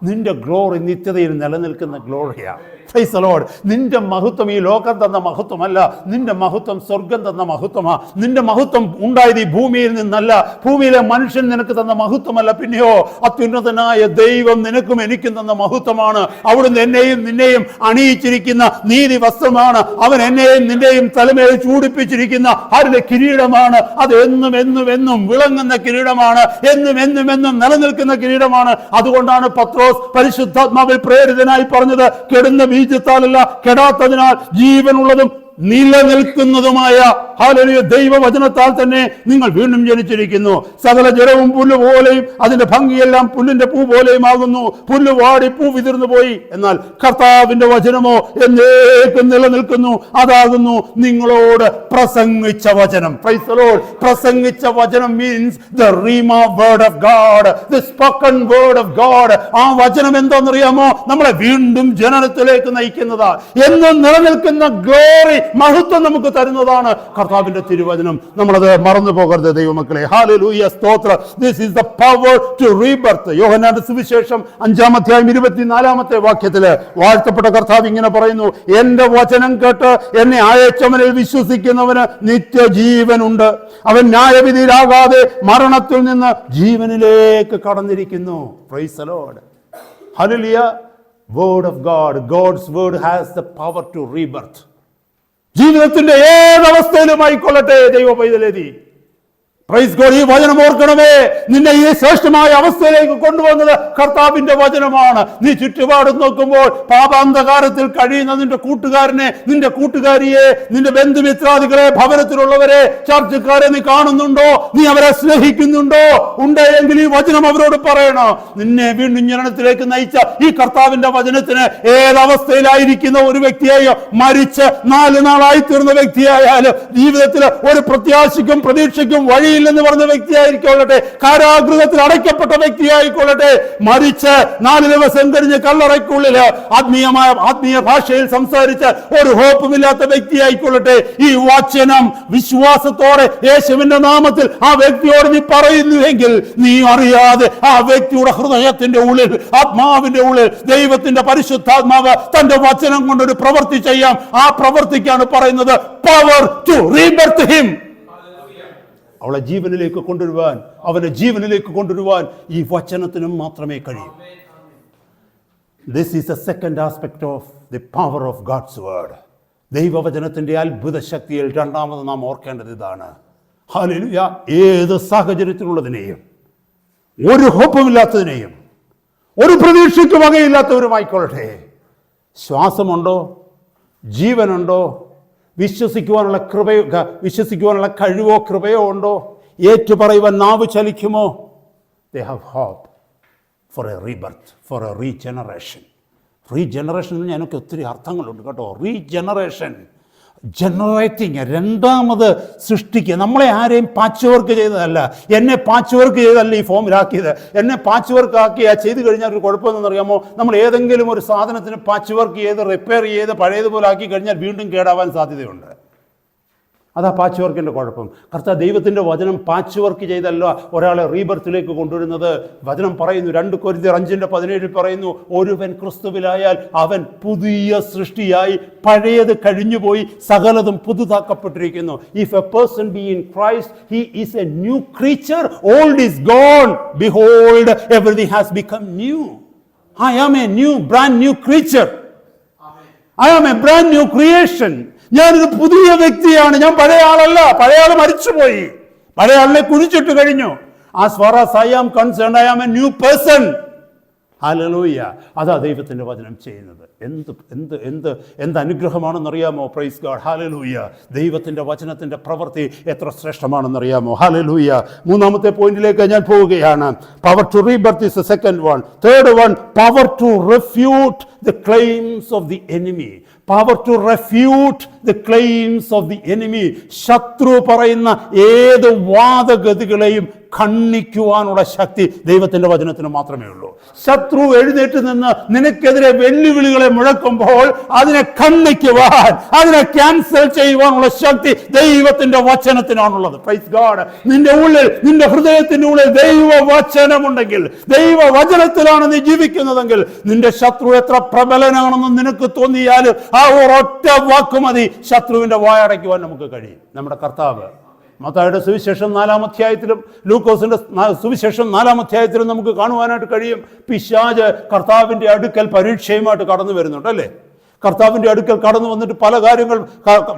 നിന്റെ ഗ്ലോറി നിത്യതയിൽ നിലനിൽക്കുന്ന ഗ്ലോറിയാ. Price the Lord. നിന്റെ മഹത്വം ഈ ലോകം തന്ന മഹത്വമല്ല, നിന്റെ മഹത്വം സ്വർഗം തന്ന മഹത്വമാ. നിന്റെ മഹത്വം ഉണ്ടായത് ഈ ഭൂമിയിൽ നിന്നല്ല, ഭൂമിയിലെ മനുഷ്യൻ നിനക്ക് തന്ന മഹത്വമല്ല, പിന്നെയോ അത്യുന്നതനായ ദൈവം നിനക്കും എനിക്കും തന്ന മഹത്വമാണ്. അവിടുന്ന് എന്നെയും നിന്നെയും അണിയിച്ചിരിക്കുന്ന നീതി വസ്ത്രമാണ്. അവൻ എന്നെയും നിന്റെയും തലമേൽ ചൂടിപ്പിച്ചിരിക്കുന്ന ആരുടെ കിരീടമാണ്. അത് എന്നും എന്നും എന്നും വിളങ്ങുന്ന കിരീടമാണ്, എന്നും എന്നും എന്നും നിലനിൽക്കുന്ന കിരീടമാണ്. അതുകൊണ്ടാണ് പത്രോസ് പരിശുദ്ധാത്മാവിൽ പ്രേരിതനായി പറഞ്ഞത്, കെടുന്ന ബീജത്താലല്ല, കെടാത്തതിനാൽ ജീവനുള്ളതും നിലനിൽക്കുന്നതുമായ ഹല്ലേലൂയ ദൈവവചനത്താൽ തന്നെ നിങ്ങൾ വീണ്ടും ജനിച്ചിരിക്കുന്നു. സകല ജഡവും പുല്ല് പോലെയും അതിന്റെ ഭംഗിയെല്ലാം പുല്ലിന്റെ പൂ പോലെയും ആകുന്നു. പുല്ല് വാടി പൂ വിതിർന്നു പോയി, എന്നാൽ കർത്താവിന്റെ വചനമോ എന്നേക്കും നിലനിൽക്കുന്നു. അതാകുന്നു നിങ്ങളോട് പ്രസംഗിച്ച വചനം. Praise the Lord. പ്രസംഗിച്ച വചനം means the rhema word of God, the spoken word of God. ആ വചനം എന്താണെന്നറിയാമോ? നമ്മളെ വീണ്ടും ജനനത്തിലേക്ക് നയിക്കുന്നതാ. എന്നും നിലനിൽക്കുന്ന ഗ്ലോറി, മഹത്വം നമുക്ക് തരുന്നതാണ് കർത്താവിന്റെ തിരുവചനം. നമ്മളത് മറന്നു പോകരുത് ദൈവമക്കളെ. ഹല്ലേലൂയ, സ്തോത്രം. This is the power to rebirth. യോഹന്നാന്റെ സുവിശേഷം 5-ാം അധ്യായം 24-ാമത്തെ വാക്യത്തില് വാഴ്ത്തപ്പെട്ട കർത്താവ് ഇങ്ങനെ പറയുന്നു, എന്റെ വചനം കേട്ട് എന്നെ അയച്ചവനിൽ വിശ്വസിക്കുന്നവന് നിത്യജീവനുണ്ട്. അവൻ ന്യായവിധിയിലാകാതെ മരണത്തിൽ നിന്ന് ജീവനിലേക്ക് കടന്നിരിക്കുന്നു. Praise the Lord. Hallelujah. Word of God, God's word has the power to rebirth. ജീവിതത്തിന്റെ ഏതവസ്ഥയിലുമായിക്കൊള്ളട്ടെ ദൈവ പൈതലേതി, പ്രൈസ് ഗോഡ്, ഈ വചനം ഓർക്കണമേ. നിന്നെ ഈ ശ്രേഷ്ഠമായ അവസ്ഥയിലേക്ക് കൊണ്ടുവന്നത് കർത്താവിന്റെ വചനമാണ്. നീ ചുറ്റുപാടും നോക്കുമ്പോൾ പാപാന്ധകാരത്തിൽ കഴിയുന്ന നിന്റെ കൂട്ടുകാരനെ, നിന്റെ കൂട്ടുകാരിയെ, നിന്റെ ബന്ധുമിത്രാദികളെ, ഭവനത്തിലുള്ളവരെ, ചർച്ചക്കാരെ നീ കാണുന്നുണ്ടോ? നീ അവരെ സ്നേഹിക്കുന്നുണ്ടോ? ഉണ്ടെങ്കിൽ ഈ വചനം അവരോട് പറയണം. നിന്നെ വീണ്ടും ജനനത്തിലേക്ക് നയിച്ച ഈ കർത്താവിന്റെ വചനത്തിന് ഏതവസ്ഥയിലായിരിക്കുന്ന ഒരു വ്യക്തിയായോ, മരിച്ച് 4 നാളായി തീർന്ന വ്യക്തിയായാലും, ജീവിതത്തിൽ ഒരു പ്രത്യാശയ്ക്കും പ്രതീക്ഷയ്ക്കും വഴി എന്ന് പറഞ്ഞ വ്യക്തിയായിക്കൊള്ളട്ടെ, കാരാഗൃഹത്തിൽ അടയ്ക്കപ്പെട്ട വ്യക്തിയായിക്കൊള്ളട്ടെ, മരിച്ച് 4 ദിവസം കഴിഞ്ഞ് കല്ലറയ്ക്കുള്ളിൽ ആത്മീയ ഭാഷയിൽ സംസാരിച്ച് ഒരു ഹോപ്പുമില്ലാത്ത വ്യക്തിയായിക്കൊള്ളട്ടെ, ഈ വചനം വിശ്വാസത്തോടെ യേശുവിന്റെ നാമത്തിൽ ആ വ്യക്തിയോട് നീ പറയുന്നുവെങ്കിൽ, നീ അറിയാതെ ആ വ്യക്തിയുടെ ഹൃദയത്തിന്റെ ഉള്ളിൽ, ആത്മാവിന്റെ ഉള്ളിൽ ദൈവത്തിന്റെ പരിശുദ്ധാത്മാവ് തന്റെ വചനം കൊണ്ടൊരു പ്രവൃത്തി ചെയ്യാം. ആ പ്രവൃത്തിക്കാണ് പറയുന്നത് പവർ ടു റീബർത്ത് ഹിം. അവളെ ജീവനിലേക്ക് കൊണ്ടുവരുവാൻ, അവനെ ജീവനിലേക്ക് കൊണ്ടുവരുവാൻ ഈ വചനത്തിനും മാത്രമേ കഴിയൂ. This is a second aspect of the power of God's word. ദൈവവചനത്തിന്റെ അത്ഭുത ശക്തിയിൽ രണ്ടാമത് നാം ഓർക്കേണ്ടത് ഇതാണ്. ഹല്ലേലൂയ. ഏത് സാഹചര്യത്തിലുള്ളതിനെയും, ഒരു ഹോപ്പുമില്ലാത്തതിനെയും, ഒരു പ്രതീക്ഷയ്ക്ക് വകയില്ലാത്തവരുമായിക്കൊള്ളട്ടെ, ശ്വാസമുണ്ടോ, ജീവനുണ്ടോ, വിശ്വസിക്കുവാനുള്ള കഴിവോ കൃപയോ ഉണ്ടോ, ഏറ്റുപറയുവാൻ നാവ് ചലിക്കുമോ? They have hope for a rebirth, for a regeneration. Regeneration എന്ന് എനിക്ക് ഒത്തിരി അർത്ഥങ്ങളുണ്ട് കേട്ടോ. റീജനറേഷൻ, ജനറേറ്റിങ്, രണ്ടാമത് സൃഷ്ടിക്കുക. നമ്മളെ ആരെയും പാച്ച് വർക്ക് ചെയ്തതല്ല, എന്നെ പാച്ച് വർക്ക് ചെയ്തതല്ല ഈ ഫോമിലാക്കിയത്. എന്നെ പാച്ച് വർക്ക് ആക്കിയാൽ ചെയ്ത് കഴിഞ്ഞാൽ ഒരു കുഴപ്പമെന്നറിയാമോ? നമ്മൾ ഏതെങ്കിലും ഒരു സാധനത്തിന് പാച്ച് വർക്ക് ചെയ്ത് റിപ്പയർ ചെയ്ത് പഴയതുപോലെ ആക്കി കഴിഞ്ഞാൽ വീണ്ടും കേടാവാൻ സാധ്യതയുണ്ട്. അതാ പാച്ച് വർക്കിൻ്റെ കുഴപ്പം. കർത്താവ് ദൈവത്തിൻ്റെ വചനം പാച്ച് വർക്ക് ചെയ്തല്ല ഒരാളെ റീബർത്തിലേക്ക് കൊണ്ടുവരുന്നത്. വചനം പറയുന്നു, 2 കൊരിന്ത്യർ 5:17 പറയുന്നു, ഒരുവൻ ക്രിസ്തുവിലായാൽ അവൻ പുതിയ സൃഷ്ടിയായി, പഴയത് കഴിഞ്ഞുപോയി, സകലതും പുതുതാക്കപ്പെട്ടിരിക്കുന്നു. If a person be in Christ, he is a new creature, old is gone, behold everything has become new. I am a new brand new creature. I am a brand new creation. ഞാനൊരു പുതിയ വ്യക്തിയാണ്. ഞാൻ പഴയ ആളല്ല. പഴയ ആൾ മരിച്ചുപോയി, പഴയ ആളിനെ കുഴിച്ചിട്ട് കഴിഞ്ഞു. As far as I am concerned, I am a new person. Hallelujah. അതാ ദൈവത്തിൻ്റെ വചനം ചെയ്യുന്നത്. എന്ത് അനുഗ്രഹമാണെന്നറിയാമോ? Price God. ഹല്ലേലൂയ. ദൈവത്തിൻ്റെ വചനത്തിൻ്റെ പ്രവൃത്തി എത്ര ശ്രേഷ്ഠമാണെന്നറിയാമോ? ഹല്ലേലൂയ. 3-ാമത്തെ പോയിന്റിലേക്ക് ഞാൻ പോവുകയാണ്. Power to rebirth is the second one. Third one, power to refute the claims of the enemy. Power to refute the claims of the enemy. ശത്രു പറയുന്ന ഏത് വാദഗതികളെയും ഖണ്ഡിക്കുവാനുള്ള ശക്തി ദൈവത്തിൻ്റെ വചനത്തിന് മാത്രമേ ഉള്ളൂ. ശത്രു എഴുന്നേറ്റ് നിന്ന് നിനക്കെതിരെ വെല്ലുവിളികളെ മുഴക്കുമ്പോൾ അതിനെ ഖണ്ഡിക്കുവാൻ, അതിനെ ക്യാൻസൽ ചെയ്യുവാനുള്ള ശക്തി ദൈവത്തിൻ്റെ വചനത്തിനാണുള്ളത്. Praise God. നിന്റെ ഉള്ളിൽ, നിന്റെ ഹൃദയത്തിൻ്റെ ഉള്ളിൽ ദൈവവചനമുണ്ടെങ്കിൽ, ദൈവവചനത്തിലാണ് നീ ജീവിക്കുന്നതെങ്കിൽ, നിന്റെ ശത്രു എത്ര പ്രബലനാണെന്ന് നിനക്ക് തോന്നിയാലും ആ ഒരൊറ്റ വാക്ക് മതി ശത്രുവിൻ്റെ വായടയ്ക്കുവാൻ നമുക്ക് കഴിയും. നമ്മുടെ കർത്താവ് മത്തായിയുടെ സുവിശേഷം 4-ാം അധ്യായത്തിലും ലൂക്കോസിന്റെ സുവിശേഷം 4-ാം അധ്യായത്തിലും നമുക്ക് കാണുവാനായിട്ട് കഴിയും. പിശാച് കർത്താവിൻ്റെ അടുക്കൽ പരീക്ഷയുമായിട്ട് കടന്നു വരുന്നുണ്ട്, അല്ലേ? കർത്താവിൻ്റെ അടുക്കൽ കടന്നു വന്നിട്ട്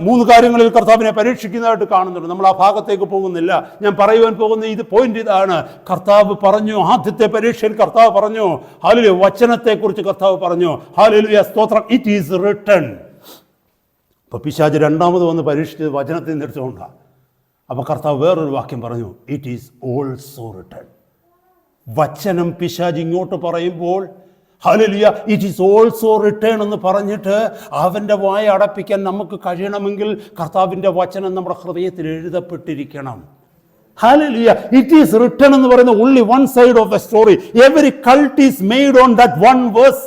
3 കാര്യങ്ങളിൽ കർത്താവിനെ പരീക്ഷിക്കുന്നതായിട്ട് കാണുന്നുണ്ട്. നമ്മൾ ആ ഭാഗത്തേക്ക് പോകുന്നില്ല. ഞാൻ പറയുവാൻ പോകുന്ന പോയിന്റ് ഇതാണ്. കർത്താവ് പറഞ്ഞു, ആദ്യത്തെ പരീക്ഷയിൽ കർത്താവ് പറഞ്ഞു, ഹല്ലേലൂയ, വചനത്തെക്കുറിച്ച് കർത്താവ് പറഞ്ഞു. ഹല്ലേലൂയ, സ്തോത്രം, ഇറ്റ് ഈസ് റിട്ടൺ. അപ്പോൾ പിശാച് രണ്ടാമത് വന്ന് പരീക്ഷിച്ചത് വചനത്തിൽ നിർത്തുകൊണ്ടാണ്. അപ്പോൾ കർത്താവ് വേറൊരു വാക്യം പറഞ്ഞു, ഇറ്റ് ഈസ് ഓൾസോ റിട്ടൺ. വചനം പിശാച് ഇങ്ങോട്ട് പറയുമ്പോൾ, hallelujah, it is also return എന്ന് പറഞ്ഞിട്ട് അവൻ്റെ വായ അടപ്പിക്കാൻ നമുക്ക് കഴിയണമെങ്കിൽ കർത്താവിൻ്റെ വചനം നമ്മുടെ ഹൃദയത്തിൽ എഴുതപ്പെട്ടിരിക്കണം. ഹല്ലേലൂയ. ഇറ്റ് ഈസ് റിട്ടൺ എന്ന് പറയുന്ന only one side of the story. Every cult is made on that one verse.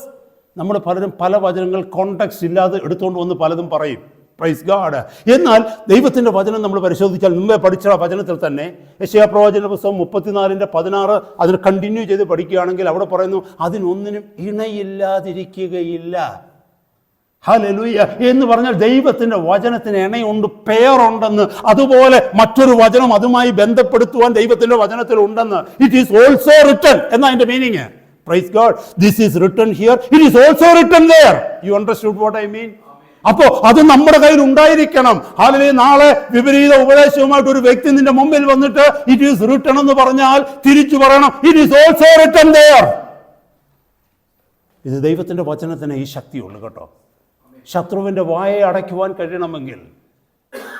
നമ്മൾ പലരും പല വചനങ്ങൾ കോണ്ടെക്സ്റ്റ് ഇല്ലാതെ എടുത്തുകൊണ്ട് വന്ന് പലതും പറയും. Praise God. എന്നാൽ ദൈവത്തിൻ്റെ വചനം നമ്മൾ പരിശോധിച്ചാൽ, മുമ്പേ പഠിച്ച വചനത്തിൽ തന്നെ യെശയ്യാ പുസ്തകം 34:16 അതിന് കണ്ടിന്യൂ ചെയ്ത് പഠിക്കുകയാണെങ്കിൽ അവിടെ പറയുന്നു, അതിനൊന്നിനും ഇണയില്ലാതിരിക്കുകയില്ല. ഹല്ലേലൂയ എന്ന് പറഞ്ഞാൽ ദൈവത്തിൻ്റെ വചനത്തിന് ഇണയുണ്ട്, പെയറുണ്ടെന്ന്. അതുപോലെ മറ്റൊരു വചനം അതുമായി ബന്ധപ്പെടുത്തുവാൻ ദൈവത്തിൻ്റെ വചനത്തിൽ ഉണ്ടെന്ന്. ഇറ്റ് ഈസ് ഓൾസോ റിട്ടൺ എന്നാ അതിൻ്റെ meaning. Praise God. This is written here, it is also written there. You understood what I mean? അപ്പോ അത് നമ്മുടെ കയ്യിൽ ഉണ്ടായിരിക്കണം. ഹല്ലേലൂയ. നാളെ വിപരീത ഉപദേശവുമായിട്ട് ഒരു വ്യക്തി നിന്റെ മുമ്പിൽ വന്നിട്ട് ഇറ്റ് ഈസ് റിട്ടൺ എന്ന് പറഞ്ഞാൽ തിരിച്ചു പറയണം, it is also written there. ഇത് ദൈവത്തിന്റെ വചനത്തിന് ഈ ശക്തിയുള്ളൂ കേട്ടോ. ശത്രുവിന്റെ വായെ അടയ്ക്കുവാൻ കഴിയണമെങ്കിൽ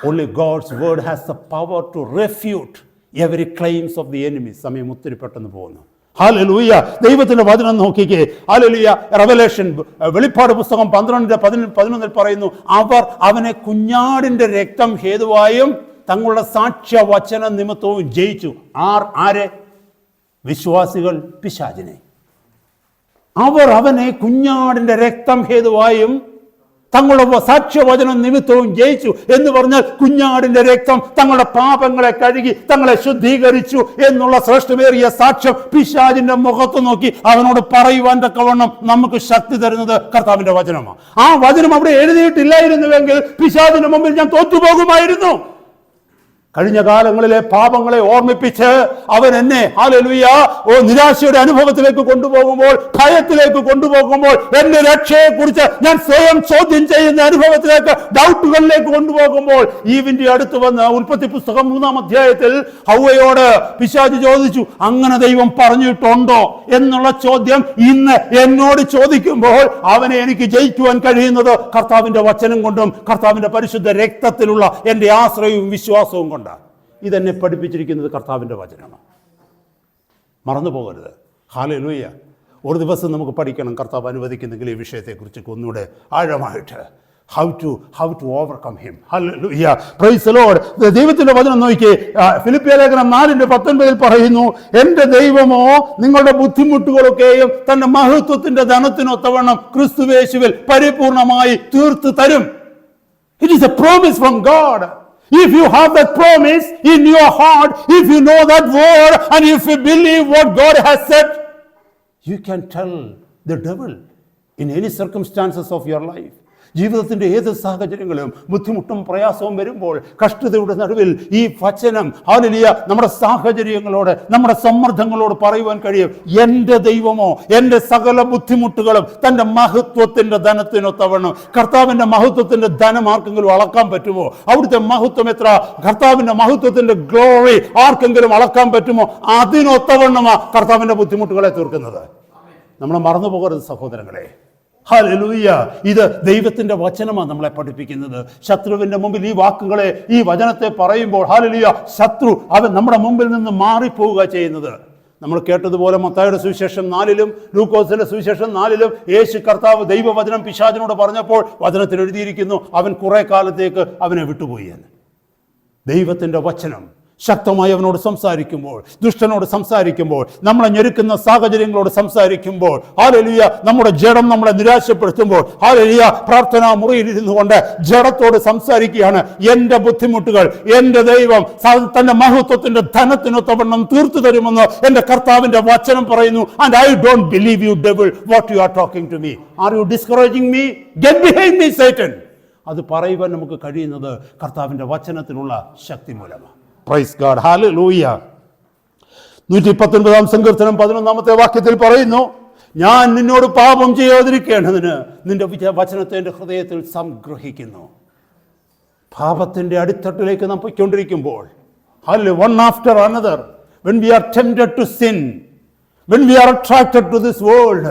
only God's word has the power to refute every claims of the enemy. സമയം ഒത്തിരി പെട്ടെന്ന് പോകുന്നു. ഹല്ലേലൂയ. ദൈവത്തിന്റെ വചനം നോക്കിക്കേ. ഹല്ലേലൂയ. റെവലേഷൻ, വെളിപ്പാട് പുസ്തകം 12:11 പറയുന്നു, അവർ അവനെ കുഞ്ഞാടിന്റെ രക്തം ഹേതുവായും തങ്ങളുടെ സാക്ഷ്യ വചന നിമിത്തവും ജയിച്ചു. ആരെ? വിശ്വാസികൾ പിശാചിനെ. അവർ അവനെ കുഞ്ഞാടിന്റെ രക്തം ഹേതുവായും തങ്ങളുടെ സാക്ഷ്യവചന നിമിത്തവും ജയിച്ചു എന്ന് പറഞ്ഞാൽ കുഞ്ഞാടിന്റെ രക്തം തങ്ങളുടെ പാപങ്ങളെ കഴുകി തങ്ങളെ ശുദ്ധീകരിച്ചു എന്നുള്ള ശ്രേഷ്ഠമേറിയ സാക്ഷ്യം പിശാചിന്റെ മുഖത്ത് നോക്കി അവനോട് പറയുവാൻ തക്കവണ്ണം നമുക്ക് ശക്തി തരുന്നത് കർത്താവിന്റെ വചനമാണ്. ആ വചനം അവിടെ എഴുതിയിട്ടില്ലായിരുന്നുവെങ്കിൽ പിശാചിന്റെ മുമ്പിൽ ഞാൻ തോറ്റുപോകുമായിരുന്നു. കഴിഞ്ഞ കാലങ്ങളിലെ പാപങ്ങളെ ഓർമ്മിപ്പിച്ച് അവൻ എന്നെ ഹല്ലേലൂയ നിരാശയുടെ അനുഭവത്തിലേക്ക് കൊണ്ടുപോകുമ്പോൾ, ഭയത്തിലേക്ക് കൊണ്ടുപോകുമ്പോൾ, എന്റെ രക്ഷയെക്കുറിച്ച് ഞാൻ സ്വയം ചോദ്യം ചെയ്യുന്ന അനുഭവത്തിലേക്ക്, ഡൗട്ടുകളിലേക്ക് കൊണ്ടുപോകുമ്പോൾ, ഈവിന്റെ അടുത്ത് വന്ന് ഉൽപ്പത്തി പുസ്തകം 3-ാം അധ്യായത്തിൽ ഹൗവയോട് പിശാച് ചോദിച്ചു, അങ്ങനെ ദൈവം പറഞ്ഞിട്ടുണ്ടോ എന്നുള്ള ചോദ്യം ഇന്ന് എന്നോട് ചോദിക്കുമ്പോൾ അവനെ എനിക്ക് ജയിക്കുവാൻ കഴിയുന്നത് കർത്താവിന്റെ വചനം കൊണ്ടും കർത്താവിന്റെ പരിശുദ്ധ രക്തത്തിലുള്ള എന്റെ ആശ്രയവും വിശ്വാസവും കൊണ്ടാണ്. ഇതെന്നെ പഠിപ്പിച്ചിരിക്കുന്നത് കർത്താവിൻ്റെ വചനമാണ്. മറന്നു പോകരുത്. ഹല്ലേലൂയ. ഒരു ദിവസം നമുക്ക് പഠിക്കണം, കർത്താവ് അനുവദിക്കുന്നെങ്കിൽ ഈ വിഷയത്തെക്കുറിച്ച് ഒന്നുകൂടെ ആഴമായിട്ട്. how to overcome him. Hallelujah. Praise the Lord. ദൈവത്തിന്റെ വചനം നോക്കിയേ, ഫിലിപ്പിയ ലേഖനം 4:19 പറയുന്നു, എന്റെ ദൈവമോ നിങ്ങളുടെ ബുദ്ധിമുട്ടുകളൊക്കെയും തന്റെ മഹത്വത്തിന്റെ ധനത്തിനൊത്തവണ്ണം ക്രിസ്തുയേശുവിൽ പരിപൂർണമായി തീർത്തു തരും. It is a promise from God. If you have that promise in your heart, if you know that word, and if you believe what God has said, you can tell the devil in any circumstances of your life. ജീവിതത്തിൻ്റെ ഏത് സാഹചര്യങ്ങളും ബുദ്ധിമുട്ടും പ്രയാസവും വരുമ്പോൾ, കഷ്ടതയുടെ നടുവിൽ ഈ വചനം ഹല്ലേലൂയ നമ്മുടെ സാഹചര്യങ്ങളോട്, നമ്മുടെ സമ്മർദ്ദങ്ങളോട് പറയുവാൻ കഴിയും, എൻ്റെ ദൈവമോ എൻ്റെ സകല ബുദ്ധിമുട്ടുകളും തൻ്റെ മഹത്വത്തിൻ്റെ ധനത്തിനൊത്തവണ്ണം. കർത്താവിൻ്റെ മഹത്വത്തിൻ്റെ ധനം ആർക്കെങ്കിലും അളക്കാൻ പറ്റുമോ? അവിടുത്തെ മഹത്വം എത്ര? കർത്താവിൻ്റെ മഹത്വത്തിൻ്റെ ഗ്ലോറി ആർക്കെങ്കിലും അളക്കാൻ പറ്റുമോ? അതിനൊത്തവണ്ണമാ കർത്താവിൻ്റെ ബുദ്ധിമുട്ടുകളെ തീർക്കുന്നത്. നമ്മൾ മറന്നു പോകരുത് സഹോദരങ്ങളെ. ഹല്ലേലൂയ. ഇത് ദൈവത്തിന്റെ വചനമാണ് നമ്മളെ പഠിപ്പിക്കുന്നത്. ശത്രുവിന്റെ മുമ്പിൽ ഈ വാക്കുകളെ, ഈ വചനത്തെ പറയുമ്പോൾ ഹല്ലേലൂയ, ശത്രു അവൻ നമ്മുടെ മുമ്പിൽ നിന്ന് മാറിപ്പോവുക ചെയ്യുന്നത്. നമ്മൾ കേട്ടതുപോലെ മത്തായിയുടെ സുവിശേഷം 4-ലും ലൂക്കോസിന്റെ സുവിശേഷം 4-ലും യേശു കർത്താവ് ദൈവവചനം പിശാചിനോട് പറഞ്ഞപ്പോൾ വചനത്തിൽ എഴുതിയിരിക്കുന്നു, അവൻ കുറെ കാലത്തേക്ക് അവനെ വിട്ടുപോയി എന്ന്. ദൈവത്തിന്റെ വചനം ശക്തമായി അവനോട് സംസാരിക്കുമ്പോൾ, ദുഷ്ടനോട് സംസാരിക്കുമ്പോൾ, നമ്മളെ ഞെരുക്കുന്ന സാഹചര്യങ്ങളോട് സംസാരിക്കുമ്പോൾ, ഹല്ലേലൂയ, നമ്മുടെ ജഡം നമ്മളെ നിരാശപ്പെടുത്തുമ്പോൾ, ഹല്ലേലൂയ, പ്രാർത്ഥനാ മുറിയിൽ ഇരുന്നു കൊണ്ട് ജഡത്തോട് സംസാരിക്കുകയാണ്, എൻ്റെ ബുദ്ധിമുട്ടുകൾ എൻ്റെ ദൈവം തന്റെ മഹത്വത്തിന്റെ ധനത്തിനൊത്തവണ്ണം തീർത്തു തരുമെന്ന് എൻ്റെ കർത്താവിന്റെ വചനം പറയുന്നു. And I don't believe you devil what you are talking to me. Are you discouraging me? Get behind me Satan. അത് പറയുവാൻ നമുക്ക് കഴിയുന്നത് കർത്താവിന്റെ വചനത്തിലുള്ള ശക്തി മൂലമാണ്. Praise God. Hallelujah. 119 സങ്കീർത്തനം 11 വാക്യത്തിൽ പറയുന്നു, ഞാൻ നിന്നോട് പാപം ചെയ്യാതിരിക്കേണ്ടതിന് നിന്റെ വചനത്തെ എൻ്റെ ഹൃദയത്തിൽ സംഗ്രഹിക്കുന്നു. പാപത്തിന്റെ അടിത്തട്ടിലേക്ക് നാം പോയിക്കൊണ്ടിരിക്കുമ്പോൾ, one after another, when we are tempted to sin, when we are attracted to this world,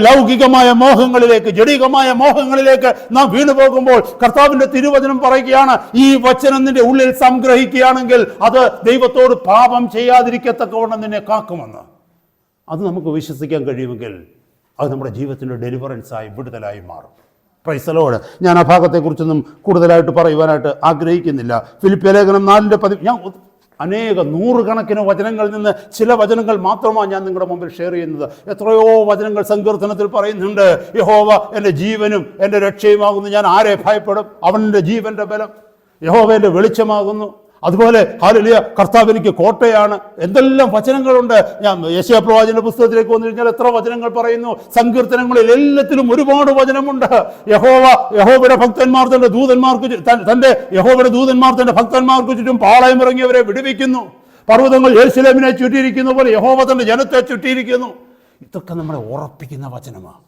ലൗകികമായ മോഹങ്ങളിലേക്ക്, ജഡികമായ മോഹങ്ങളിലേക്ക് നാം വീണു പോകുമ്പോൾ കർത്താവിന്റെ തിരുവചനം പറയുകയാണ്, ഈ വചനം നിന്റെ ഉള്ളിൽ സംഗ്രഹിക്കുകയാണെങ്കിൽ അത് ദൈവത്തോട് പാപം ചെയ്യാതിരിക്കത്തക്കവണ്ണം നിന്നെ കാക്കുമെന്ന്. അത് നമുക്ക് വിശ്വസിക്കാൻ കഴിയുമെങ്കിൽ അത് നമ്മുടെ ജീവിതത്തിൻ്റെ ഡെലിവറൻസായി, വിടുതലായി മാറും. Price the Lord. ഞാൻ ആ ഭാഗത്തെക്കുറിച്ചൊന്നും കൂടുതലായിട്ട് പറയുവാനായിട്ട് ആഗ്രഹിക്കുന്നില്ല. ഫിലിപ്പിയ ലേഖനം 4:10, ഞാൻ അനേക നൂറുകണക്കിന് വചനങ്ങളിൽ നിന്ന് ചില വചനങ്ങൾ മാത്രമാണ് ഞാൻ നിങ്ങളുടെ മുമ്പിൽ ഷെയർ ചെയ്യുന്നത്. എത്രയോ വചനങ്ങൾ സങ്കീർത്തനത്തിൽ പറയുന്നുണ്ട്, യഹോവ എൻ്റെ ജീവനും എൻ്റെ രക്ഷയുമാകുന്നു, ഞാൻ ആരെ ഭയപ്പെടും? അവൻ്റെ ജീവന്റെ ബലം. യഹോവ എൻ്റെ വെളിച്ചമാകുന്നു. അതുപോലെ ഹല്ലേലൂയ, കർത്താവ് എനിക്ക് കോട്ടയാണ്. എന്തെല്ലാം വചനങ്ങളുണ്ട്. ഞാൻ യെശയ്യാ പ്രവാചകന്റെ പുസ്തകത്തിലേക്ക് വന്നു കഴിഞ്ഞാൽ എത്ര വചനങ്ങൾ പറയുന്നു. സങ്കീർത്തനങ്ങളിൽ എല്ലാത്തിലും ഒരുപാട് വചനമുണ്ട്. യഹോവയുടെ ഭക്തന്മാർ തന്റെ ഭക്തന്മാർക്ക് ചുറ്റും പാളയം ഇറങ്ങിയവരെ വിടുവിക്കുന്നു. പർവ്വതങ്ങൾ യെരൂശലേമിനെ ചുറ്റിയിരിക്കുന്ന പോലെ യഹോവ തന്റെ ജനത്തെ ചുറ്റിയിരിക്കുന്നു. ഇതൊക്കെ നമ്മളെ ഉറപ്പിക്കുന്ന വചനമാണ്.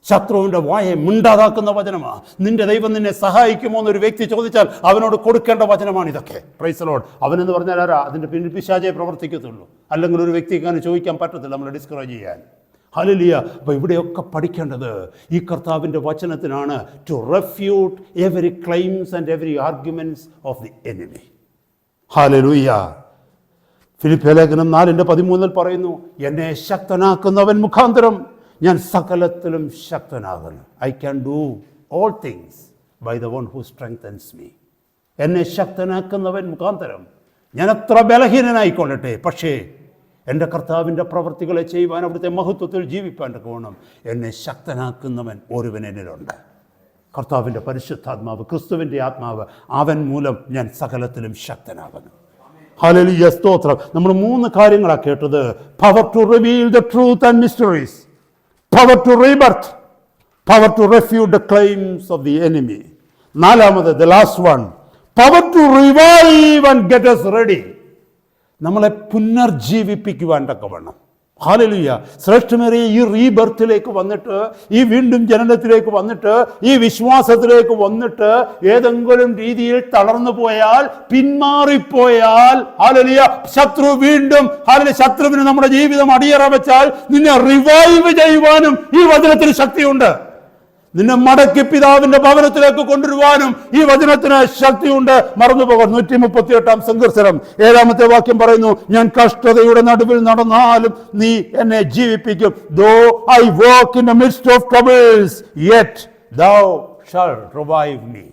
ശത്രുവിന്റെ വായെ മിണ്ടാതാക്കുന്ന വചനമാണ്. നിന്റെ ദൈവം നിന്നെ സഹായിക്കുമോ എന്നൊരു വ്യക്തി ചോദിച്ചാൽ അവനോട് കൊടുക്കേണ്ട വചനമാണ് ഇതൊക്കെ. Price the Lord. അവനെന്ന് പറഞ്ഞാൽ ആരാ? അതിന്റെ പിന്നിൽ പിശാചേ പ്രവർത്തിക്കത്തുള്ളൂ. അല്ലെങ്കിൽ ഒരു വ്യക്തിക്ക് അങ്ങനെ ചോദിക്കാൻ പറ്റത്തില്ല നമ്മളെ ഡിസ്കറേജ് ചെയ്യാൻ. ഹല്ലേലൂയ. അപ്പോൾ ഇവിടെയൊക്കെ പഠിക്കേണ്ടത് ഈ കർത്താവിൻ്റെ വചനത്തിനാണ്. To refute every claims and every arguments of the enemy. Hallelujah. ഫിലിപ്പിയ ലേഖനം 4:13 പറയുന്നു, എന്നെ ശക്തനാക്കുന്നവൻ മുഖാന്തരം ഞാൻ സകലത്തിലും ശക്തനാകുന്നു. I can do all things by the one who strengthens me. എന്നെ ശക്തനാക്കുന്നവൻ മുഖാന്തരം ഞാൻ എത്ര ബലഹീനനായിക്കൊള്ളട്ടെ, പക്ഷേ എൻ്റെ കർത്താവിൻ്റെ പ്രവൃത്തികളെ ചെയ്യുവാൻ, അവിടുത്തെ മഹത്വത്തിൽ ജീവിപ്പാൻ തക്കവണ്ണം എന്നെ ശക്തനാക്കുന്നവൻ ഒരുവൻ എന്നിലുണ്ട്. കർത്താവിൻ്റെ പരിശുദ്ധാത്മാവ്, ക്രിസ്തുവിൻ്റെ ആത്മാവ്, അവൻ മൂലം ഞാൻ സകലത്തിലും ശക്തനാകുന്നു. ഹല്ലേലൂയ, സ്തോത്രം. നമ്മൾ 3 കാര്യങ്ങളാണ് കേട്ടത്. Power to reveal the truth and mysteries, power to rebirth, power to refute the claims of the enemy. 4th, the last one, power to revive and get us ready. നമ്മളെ പുനർജീവിപ്പിക്കുവാൻ തക്കവണ്ണം. ഹല്ലേലൂയ. ശ്രേഷ്ഠമേറിയ ഈ റീബർത്തിലേക്ക് വന്നിട്ട്, ഈ വീണ്ടും ജനനത്തിലേക്ക് വന്നിട്ട്, ഈ വിശ്വാസത്തിലേക്ക് വന്നിട്ട് ഏതെങ്കിലും രീതിയിൽ തളർന്നു പോയാൽ, പിന്മാറിപ്പോയാൽ, ഹല്ലേലൂയ, ശത്രു വീണ്ടും ശത്രുവിന് നമ്മുടെ ജീവിതം അടിയറ വെച്ചാൽ നിന്നെ റിവൈവ് ചെയ്യുവാനും ഈ വചനത്തിന് ശക്തിയുണ്ട്. നിന്നെ മടക്കി പിതാവിന്റെ ഭവനത്തിലേക്ക് കൊണ്ടുവരുവാനും ഈ വചനത്തിന് ശക്തിയുണ്ട്. മറന്നുപോകാൻ 138 സങ്കീർത്തനം 7 വാക്യം പറയുന്നു, ഞാൻ കഷ്ടതയുടെ നടുവിൽ നടന്നാലും നീ എന്നെ ജീവിപ്പിക്കും. Though I walk in the midst of troubles, yet thou shall revive me.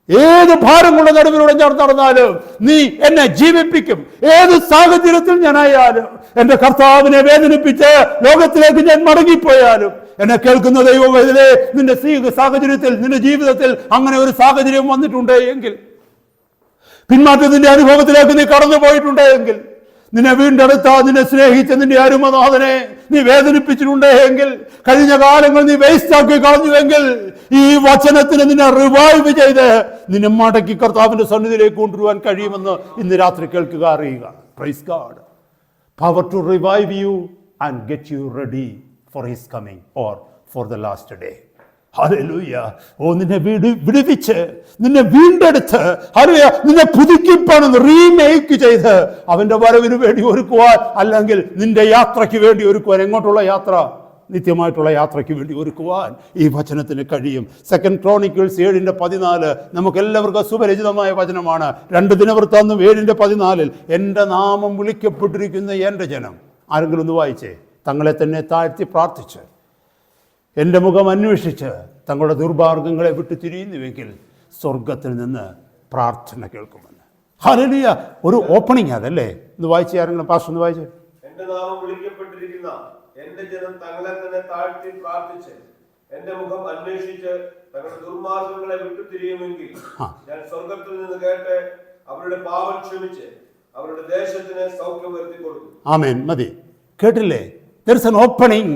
ഏത് ഭാരങ്ങളുടെ നടുവിലൂടെ ഞാൻ നടന്നാലും നീ എന്നെ ജീവിപ്പിക്കും. ഏത് സാഹചര്യത്തിൽ ഞാനായാലും എന്റെ കർത്താവിനെ വേദനിപ്പിച്ച് ലോകത്തിലേക്ക് ഞാൻ മടങ്ങിപ്പോയാലും എന്നെ കേൾക്കുന്ന ദൈവം ഇതിലെ നിന്റെ സാഹചര്യത്തിൽ, നിന്റെ ജീവിതത്തിൽ അങ്ങനെ ഒരു സാഹചര്യം വന്നിട്ടുണ്ട് എങ്കിൽ, പിന്മാറ്റത്തിന്റെ അനുഭവത്തിലേക്ക് നീ കടന്നു പോയിട്ടുണ്ട് എങ്കിൽ, നിന്നെ വീണ്ടെടുത്ത, നിന്നെ സ്നേഹിച്ച നിന്റെ അരുമനാഥനെ നീ വേദനിപ്പിച്ചിട്ടുണ്ട് എങ്കിൽ, കഴിഞ്ഞ കാലങ്ങൾ നീ വേസ്റ്റ് ആക്കി കളഞ്ഞുവെങ്കിൽ, ഈ വചനത്തിന് നിന്നെ റിവൈവ് ചെയ്ത് നിന്നെ മടക്കി കർത്താവിന്റെ സന്നിധിയിലേക്ക് കൊണ്ടുവരുവാൻ കഴിയുമെന്ന് ഇന്ന് രാത്രി കേൾക്കുക, അറിയുക. Praise God. Power to revive you and get you ready for his coming or for the last day. Hallelujah. Oh, നിന്നെ വിടുവിച്ച്, നിന്നെ വീണ്ടെടുത്ത്, ഹല്ലേലൂയ, നിന്നെ പുതുക്കിപ്പണിന്ന് റീമേക്ക് ചെയ്ത് അവന്റെ വരവിന് വേണ്ടി ഒരുക്കുവാൻ, അല്ലെങ്കിൽ നിന്റെ യാത്രയ്ക്ക് വേണ്ടി ഒരുക്കുവാൻ. എങ്ങോട്ടുള്ള യാത്ര? നിത്യമായിട്ടുള്ള യാത്രയ്ക്ക് വേണ്ടി ഒരുക്കുവാൻ ഈ വചനത്തിന് കഴിയും. 2 Chronicles 7:14 നമുക്ക് എല്ലാവർക്കും സുപരിചിതമായ വചനമാണ്. 2 ദിനവൃത്താന്തം 7:14 എൻ്റെ നാമം വിളിക്കപ്പെട്ടിരിക്കുന്ന എൻ്റെ ജനം. ആരെങ്കിലും ഒന്ന് വായിച്ചേ. തങ്ങളെ തന്നെ താഴ്ത്തി പ്രാർത്ഥിച്ച് എൻ്റെ മുഖം അന്വേഷിച്ച് തങ്ങളുടെ ദുർമാർഗ്ഗങ്ങളെ വിട്ടു തിരിയുന്നുവെങ്കിൽ സ്വർഗത്തിൽ നിന്ന് പ്രാർത്ഥന കേൾക്കുമെന്ന്. ഹല്ലേലൂയ. ഒരു ഓപ്പണിംഗ് അതല്ലേ? ഒന്ന് വായിച്ചേ, ആരെങ്കിലും പാസ്റ്റർ ഒന്ന് വായിച്ചേ. എൻ്റെ നാമം വിളിക്കപ്പെട്ടിരിക്കുന്ന എൻ്റെ ജനം തങ്ങളെ തന്നെ താഴ്ത്തി പ്രാർത്ഥിച്ച് എൻ്റെ മുഖം അന്വേഷിച്ച് തങ്ങളുടെ ദുർമാർഗ്ഗങ്ങളെ വിട്ടു തിരിയുമെങ്കിൽ ഞാൻ സ്വർഗത്തിൽ നിന്ന് കേട്ട് അവരുടെ പാപം ക്ഷമിച്ച് അവരുടെ ദേശത്തിന് സൗഖ്യം വരുത്തി കൊടുക്കും. ആമേൻ. മതി. കേട്ടില്ലേ? There is an opening.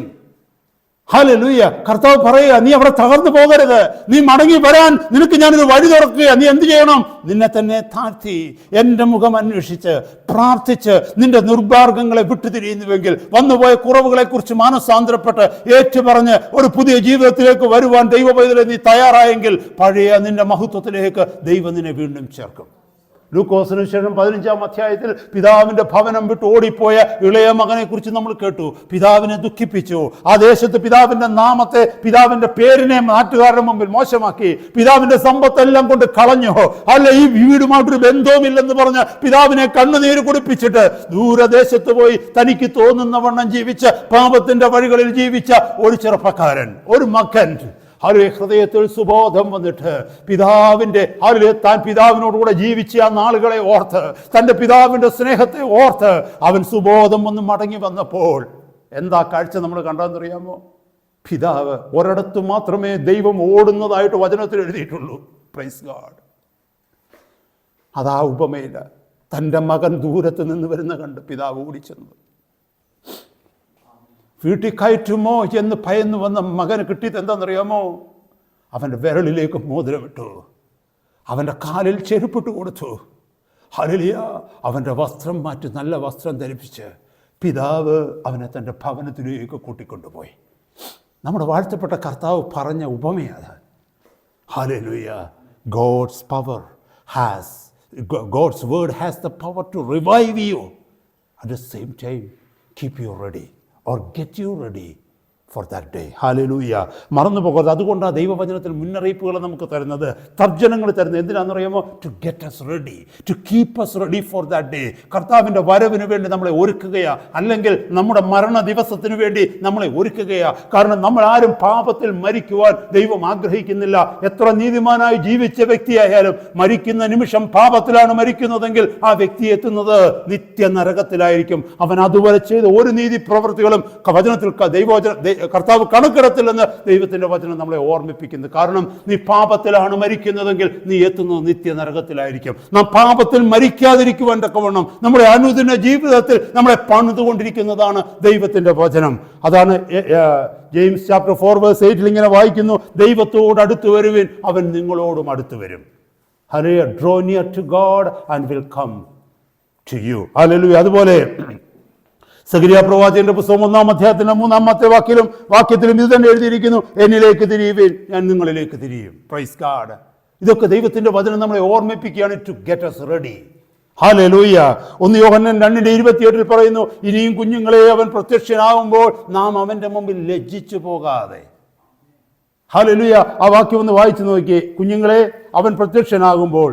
Hallelujah. കർത്താവ് പറയുക, നീ അവിടെ തകർന്നു പോകരുത്, നീ മടങ്ങി വരാൻ നിനക്ക് ഞാനൊരു വഴി തുറക്കുക. നീ എന്ത് ചെയ്യണം? നിന്നെ തന്നെ താഴ്ത്തി എൻ്റെ മുഖം അന്വേഷിച്ച് പ്രാർത്ഥിച്ച് നിന്റെ നിർമാർഗ്ഗങ്ങളെ വിട്ടുതിരിയുന്നുവെങ്കിൽ, വന്നുപോയ കുറവുകളെ കുറിച്ച് മാനസാന്തരപ്പെട്ട് ഏറ്റുപറഞ്ഞ് ഒരു പുതിയ ജീവിതത്തിലേക്ക് വരുവാൻ ദൈവപൈതലെ നീ തയ്യാറായെങ്കിൽ പഴയ നിന്റെ മഹത്വത്തിലേക്ക് ദൈവം നിന്നെ വീണ്ടും ചേർക്കും. ലൂക്കോസിന് ശേഷം 15-ാം അധ്യായത്തിൽ പിതാവിന്റെ ഭവനം വിട്ട് ഓടിപ്പോയ ഇളയ മകനെ കുറിച്ച് നമ്മൾ കേട്ടു. പിതാവിനെ ദുഃഖിപ്പിച്ചു. ആ ദേശത്ത് പിതാവിന്റെ നാമത്തെ, പിതാവിന്റെ പേരിനെ നാട്ടുകാരുടെ മുമ്പിൽ മോശമാക്കി. പിതാവിന്റെ സമ്പത്തെല്ലാം കൊണ്ട് കളഞ്ഞു. അല്ല, ഈ വീടുമായിട്ടൊരു ബന്ധവുമില്ലെന്ന് പറഞ്ഞ് പിതാവിനെ കണ്ണുനീര് കുടിപ്പിച്ചിട്ട് ദൂരദേശത്ത് പോയി തനിക്ക് തോന്നുന്ന വണ്ണം ജീവിച്ച, പാപത്തിന്റെ വഴികളിൽ ജീവിച്ച ഒരു ചെറുപ്പക്കാരൻ, ഒരു മകൻ, ഹൃദയത്തിൽ സുബോധം വന്നിട്ട് താൻ പിതാവിനോടുകൂടെ ജീവിച്ച ആ നാളുകളെ ഓർത്ത്, തൻ്റെ പിതാവിൻ്റെ സ്നേഹത്തെ ഓർത്ത് അവൻ സുബോധം വന്ന് മടങ്ങി വന്നപ്പോൾ എന്താ കാഴ്ച നമ്മൾ കണ്ടെന്നറിയാമോ? പിതാവ് ഒരിടത്ത് മാത്രമേ ദൈവം ഓടുന്നതായിട്ട് വചനത്തിൽ എഴുതിയിട്ടുള്ളൂ. Praise God. അതാ ഉപമയില തൻ്റെ മകൻ ദൂരത്ത് നിന്ന് വരുന്ന കണ്ട് പിതാവ് ഓടിച്ചെന്നത്. വീട്ടിൽ കയറ്റുമോ എന്ന് ഭയന്ന് വന്ന മകന് കിട്ടിയത് എന്താണെന്നറിയാമോ? അവൻ്റെ വിരലിലേക്ക് മോതിരമിട്ടു, അവൻ്റെ കാലിൽ ചെരുപ്പിട്ട് കൊടുത്തു. ഹല്ലേലൂയ. അവൻ്റെ വസ്ത്രം മാറ്റി നല്ല വസ്ത്രം ധരിപ്പിച്ച് പിതാവ് അവനെ തൻ്റെ ഭവനത്തിലേക്ക് കൂട്ടിക്കൊണ്ടുപോയി. നമ്മുടെ വാഴ്ത്തപ്പെട്ട കർത്താവ് പറഞ്ഞ ഉപമയാണ്. Hallelujah. God's word has the power to revive you. At the same time, keep you ready or get you ready for that day. Hallelujah. മറന്നു പോകരുത്. അതുകൊണ്ടാണ് ദൈവവചനത്തിൽ മുന്നറിയിപ്പുകൾ നമുക്ക് തരുന്നത്, തർജ്ജനങ്ങൾ തരുന്നത്. എന്തിനാണെന്നറിയാമോ? To get us ready, to keep us ready for that day. കർത്താവിൻ്റെ വരവിന് വേണ്ടി നമ്മളെ ഒരുക്കുകയാ, അല്ലെങ്കിൽ നമ്മുടെ മരണ ദിവസത്തിന് വേണ്ടി നമ്മളെ ഒരുക്കുകയാ. കാരണം നമ്മൾ ആരും പാപത്തിൽ മരിക്കുവാൻ ദൈവം ആഗ്രഹിക്കുന്നില്ല. എത്ര നീതിമാനായി ജീവിച്ച വ്യക്തിയായാലും മരിക്കുന്ന നിമിഷം പാപത്തിലാണ് മരിക്കുന്നതെങ്കിൽ ആ വ്യക്തി എത്തുന്നത് നിത്യ നരകത്തിലായിരിക്കും. അവൻ അതുവരെ ചെയ്ത ഒരു നീതി പ്രവൃത്തികളും വചനത്തിൽ കർത്താവ് കണക്കെടുത്തില്ലെന്ന് ദൈവത്തിന്റെ വചനം നമ്മളെ ഓർമ്മിപ്പിക്കുന്നു. കാരണം നീ പാപത്തിലാണ് മരിക്കുന്നതെങ്കിൽ നീ എത്തുന്നത് നിത്യ നരകത്തിലായിരിക്കും. നാം പാപത്തിൽ മരിക്കാതിരിക്കുവാൻ തക്കവണ്ണം നമ്മുടെ അനുദിന ജീവിതത്തിൽ നമ്മളെ പണിതുകൊണ്ടിരിക്കുന്നതാണ് ദൈവത്തിന്റെ വചനം. അതാണ് ജെയിംസ് ചാപ്റ്റർ 4:8 ഇങ്ങനെ വായിക്കുന്നു, ദൈവത്തോട് അടുത്തു വരുവിൻ, അവൻ നിങ്ങളോടും അടുത്തു വരും. Hallelujah. Draw near to God and will come to you. Hallelujah. അതുപോലെ സഖരിയാ പ്രവാചകന്റെ പുസ്തകം 1-ാം അധ്യായത്തിന്റെ 3-ാമത്തെ വാക്യത്തിലും ഇത് തന്നെ എഴുതിയിരിക്കുന്നു, എന്നിലേക്ക് തിരിയുവിൻ, ഞാൻ നിങ്ങളിലേക്ക് തിരിയും. Praise God. ഇതൊക്കെ ദൈവത്തിന്റെ വചനം നമ്മളെ ഓർമ്മിപ്പിക്കുകയാണ്, to get us ready. Hallelujah. 1 യോഹന്നാൻ 2:28 പറയുന്നു, ഇനിയും കുഞ്ഞുങ്ങളെ അവൻ പ്രത്യക്ഷനാകുമ്പോൾ നാം അവന്റെ മുമ്പിൽ ലജ്ജിച്ചു പോകാതെ. ഹല്ലേലൂയ. ആ വാക്യം ഒന്ന് വായിച്ചു നോക്കിയേ. കുഞ്ഞുങ്ങളെ അവൻ പ്രത്യക്ഷനാകുമ്പോൾ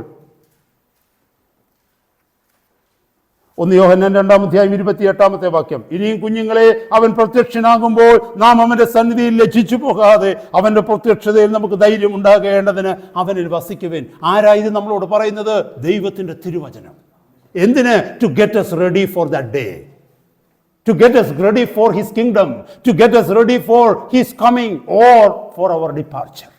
1 യോഹന്നാൻ 2:28 ഇനിയും കുഞ്ഞുങ്ങളെ, അവൻ പ്രത്യക്ഷനാകുമ്പോൾ നാം അവന്റെ സന്നിധിയിൽ ലജ്ജിച്ചു പോകാതെ അവന്റെ പ്രത്യക്ഷതയിൽ നമുക്ക് ധൈര്യം ഉണ്ടാകേണ്ടതിന് അവനിൽ വസിക്കുവേൻ. ആരാ ഇത് നമ്മളോട് പറയുന്നത്? ദൈവത്തിന്റെ തിരുവചനം. എന്തിന്? To get us ready for that day, to get us ready for his kingdom, to get us ready for his coming or for our departure.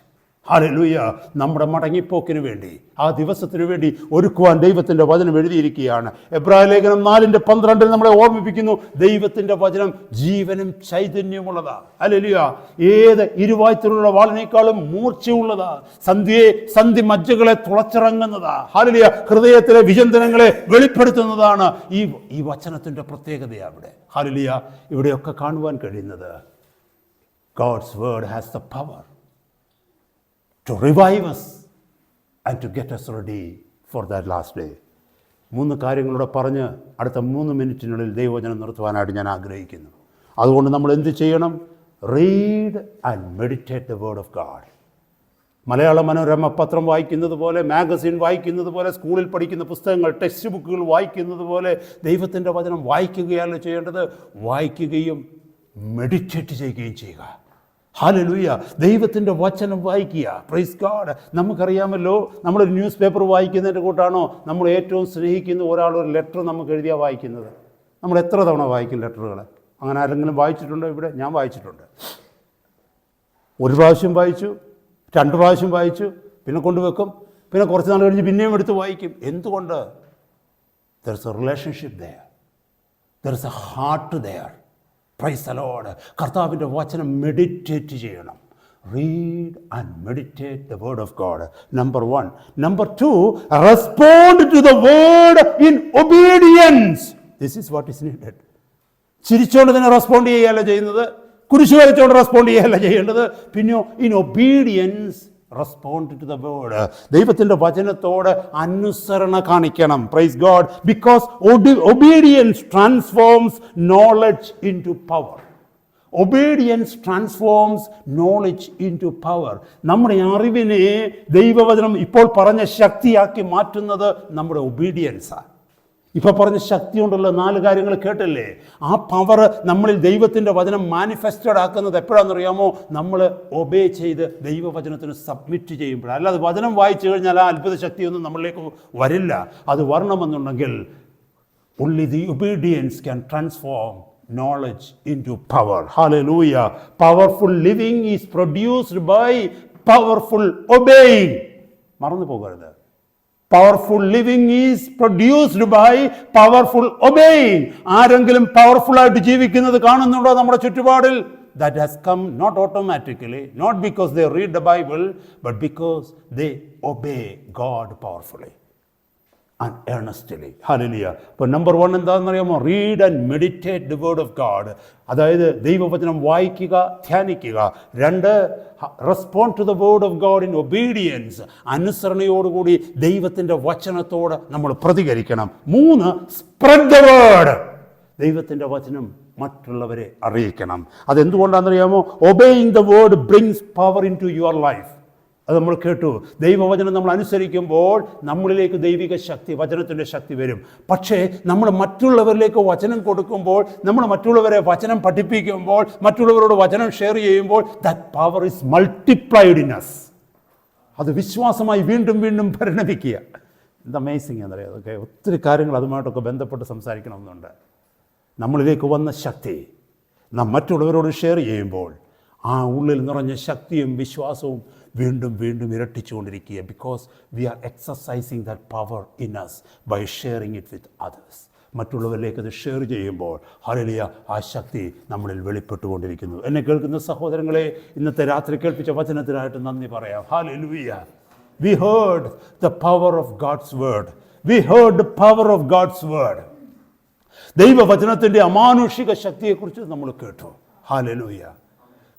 Hallelujah. നമ്മുടെ മടങ്ങിപ്പോക്കിന് വേണ്ടി, ആ ദിവസത്തിന് വേണ്ടി ഒരുക്കുവാൻ ദൈവത്തിൻ്റെ വചനം എഴുതിയിരിക്കുകയാണ്. എബ്രായ ലേഖനം 4:12 നമ്മളെ ഓർമ്മിപ്പിക്കുന്നു, ദൈവത്തിൻ്റെ വചനം ജീവനും ചൈതന്യമുള്ളതാ. ഹല്ലേലൂയ. ഏത് ഇരുവായ്ത്തലുള്ള വാളിനേക്കാളും മൂർച്ചയുള്ളതാ. സന്ധി മജ്ജകളെ തുളച്ചിറങ്ങുന്നതാ. ഹല്ലേലൂയ. ഹൃദയത്തിലെ വിചിന്തനങ്ങളെ വെളിപ്പെടുത്തുന്നതാണ് ഈ വചനത്തിൻ്റെ പ്രത്യേകത. അവിടെ ഹല്ലേലൂയ ഇവിടെയൊക്കെ കാണുവാൻ കഴിയുന്നത് God's word has the power to revive us and to get us ready for that last day. 3 കാര്യങ്ങളൂടെ പറഞ്ഞ് അടുത്ത 3 മിനിറ്റിനുള്ളിൽ ദൈവവചനം നിർത്തുവാനായിട്ട് ഞാൻ ആഗ്രഹിക്കുന്നു. അതുകൊണ്ട് നമ്മൾ എന്ത് ചെയ്യണം? Read and meditate the word of God. Malayala Manorama പത്രം വായിക്കുന്നത് പോലെ, മാഗസിൻ വായിക്കുന്നത് പോലെ, സ്കൂളിൽ പഠിക്കുന്ന പുസ്തകങ്ങൾ, ടെക്സ്റ്റ് ബുക്കുകൾ വായിക്കുന്നത് പോലെ ദൈവത്തിൻ്റെ വചനം വായിക്കുകയല്ല ചെയ്യേണ്ടത്, വായിക്കുകയും മെഡിറ്റേറ്റ് ചെയ്യുകയും ചെയ്യുക. ഹല്ലേലൂയ. ദൈവത്തിൻ്റെ വചനം വായിക്കുക. Praise God. നമുക്കറിയാമല്ലോ, നമ്മളൊരു ന്യൂസ് പേപ്പർ വായിക്കുന്നതിൻ്റെ കൂട്ടാണോ നമ്മൾ ഏറ്റവും സ്നേഹിക്കുന്ന ഒരാളൊരു ലെറ്റർ നമുക്ക് എഴുതിയാൽ വായിക്കുന്നത്? നമ്മൾ എത്ര തവണ വായിക്കും ലെറ്ററുകൾ? അങ്ങനെ ആരെങ്കിലും വായിച്ചിട്ടുണ്ടോ ഇവിടെ? ഞാൻ വായിച്ചിട്ടുണ്ട്. 1 പ്രാവശ്യം വായിച്ചു, 2 പ്രാവശ്യം വായിച്ചു, പിന്നെ കൊണ്ടുവെക്കും, പിന്നെ കുറച്ച് നാൾ കഴിഞ്ഞ് പിന്നെയും എടുത്ത് വായിക്കും. എന്തുകൊണ്ട്? there is a relationship there, there is a heart there. Praise the Lord. കർത്താവിൻ്റെ വചനം മെഡിറ്റേറ്റ് ചെയ്യണം. Read and meditate the word of God. Number 1. Number 2, respond to the word in obedience. This is what is needed. ചിരിച്ചുകൊണ്ട് തന്നെ respond ചെയ്യുകയല്ല ചെയ്യുന്നത്, കുരിശ് വരച്ചുകൊണ്ട് respond ചെയ്യുകയല്ല ചെയ്യേണ്ടത്. പിന്നെയോ in obedience respond to the word. ദൈവത്തിൻ്റെ വചനത്തോട് അനുസരണ കാണിക്കണം. Praise God. Because obedience transforms knowledge into power. Obedience transforms knowledge into power. നമ്മുടെ അറിവിനെ ദൈവവചനം ഇപ്പോൾ പറഞ്ഞ ശക്തിയാക്കി മാറ്റുന്നത് നമ്മുടെ ഒബീഡിയൻസാണ്. ഇപ്പോൾ പറഞ്ഞ ശക്തി കൊണ്ടുള്ള 4 കാര്യങ്ങൾ കേട്ടല്ലേ? ആ പവർ നമ്മളിൽ ദൈവത്തിൻ്റെ വചനം മാനിഫെസ്റ്റഡ് ആക്കുന്നത് എപ്പോഴാണെന്നറിയാമോ? നമ്മൾ ഒബേ ചെയ്ത് ദൈവവചനത്തിന് സബ്മിറ്റ് ചെയ്യുമ്പോൾ. അല്ലാതെ വചനം വായിച്ചു കഴിഞ്ഞാൽ ആ അത്ഭുത ശക്തിയൊന്നും നമ്മളിലേക്ക് വരില്ല. അത് വരണമെന്നുണ്ടെങ്കിൽ only the obedience can transform knowledge into power. Hallelujah. Powerful living is produced by powerful obeying. മറന്നു പോകരുത്. Powerful living is produced by powerful obeying. ആരെങ്കിലും പവർഫുള്ളായിട്ട് ജീവിക്കുന്നത് കാണുന്നുണ്ടോ നമ്മുടെ ചുറ്റുപാടിൽ? That has come not automatically, not because they read the Bible, but because they obey God powerfully and earnestly. Hallelujah. അപ്പോൾ number 1 എന്താണെന്നറിയാമോ? Read and meditate the word of God. അതായത് ദൈവവചനം വായിക്കുക, ധ്യാനിക്കുക. 2, respond to the word of God in obedience. അനുസരണയോടുകൂടി ദൈവത്തിൻ്റെ വചനത്തോട് നമ്മൾ പ്രതികരിക്കണം. 3, സ്പ്രെഡ് ദ വേർഡ്. ദൈവത്തിൻ്റെ വചനം മറ്റുള്ളവരെ അറിയിക്കണം. അതെന്തുകൊണ്ടാണെന്നറിയാമോ? Obeying the word brings power into your life. അത് നമ്മൾ കേട്ടു. ദൈവവചനം നമ്മൾ അനുസരിക്കുമ്പോൾ നമ്മളിലേക്ക് ദൈവിക ശക്തി, വചനത്തിൻ്റെ ശക്തി വരും. പക്ഷേ നമ്മൾ മറ്റുള്ളവരിലേക്ക് വചനം കൊടുക്കുമ്പോൾ, നമ്മൾ മറ്റുള്ളവരെ വചനം പഠിപ്പിക്കുമ്പോൾ, മറ്റുള്ളവരോട് വചനം ഷെയർ ചെയ്യുമ്പോൾ, that power is multiplied in us. അത് വിശ്വാസമായി വീണ്ടും വീണ്ടും പരിണമിക്കുക. എന്ത് അമേസിങ് എന്നറിയാം. അതൊക്കെ ഒത്തിരി കാര്യങ്ങൾ അതുമായിട്ടൊക്കെ ബന്ധപ്പെട്ട് സംസാരിക്കണമെന്നുണ്ട്. നമ്മളിലേക്ക് വന്ന ശക്തി നാം മറ്റുള്ളവരോട് ഷെയർ ചെയ്യുമ്പോൾ ആ ഉള്ളിൽ നിറഞ്ഞ ശക്തിയും വിശ്വാസവും വീണ്ടും വീണ്ടും ഇരട്ടിച്ചുകൊണ്ടിരിക്കുക. Because we are exercising that power in us by sharing it with others. മറ്റുള്ളവരിലേക്ക് അത് ഷെയർ ചെയ്യുമ്പോൾ ഹല്ലേലൂയ ആ ശക്തി നമ്മളിൽ വെളിപ്പെട്ടുകൊണ്ടിരിക്കുന്നു. എന്നെ കേൾക്കുന്ന സഹോദരങ്ങളെ, ഇന്നത്തെ രാത്രി കേൾപ്പിച്ച വചനത്തിനായിട്ട് നന്ദി പറയാം. Hallelujah. We heard the power of God's word. We heard the power of God's word. ദൈവവചനത്തിൻ്റെ അമാനുഷിക ശക്തിയെക്കുറിച്ച് നമ്മൾ കേട്ടു. ഹല്ലേലൂയ.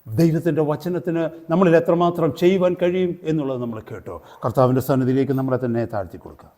ദൈവത്തിൻ്റെ വചനത്തിന് നമ്മളിൽ എത്രമാത്രം ചെയ്യുവാൻ കഴിയും എന്നുള്ളത് നമ്മൾ കേട്ടു. കർത്താവിൻ്റെ സന്നിധിയിലേക്ക് നമ്മളെ തന്നെ താഴ്ത്തി കൊടുക്കുക.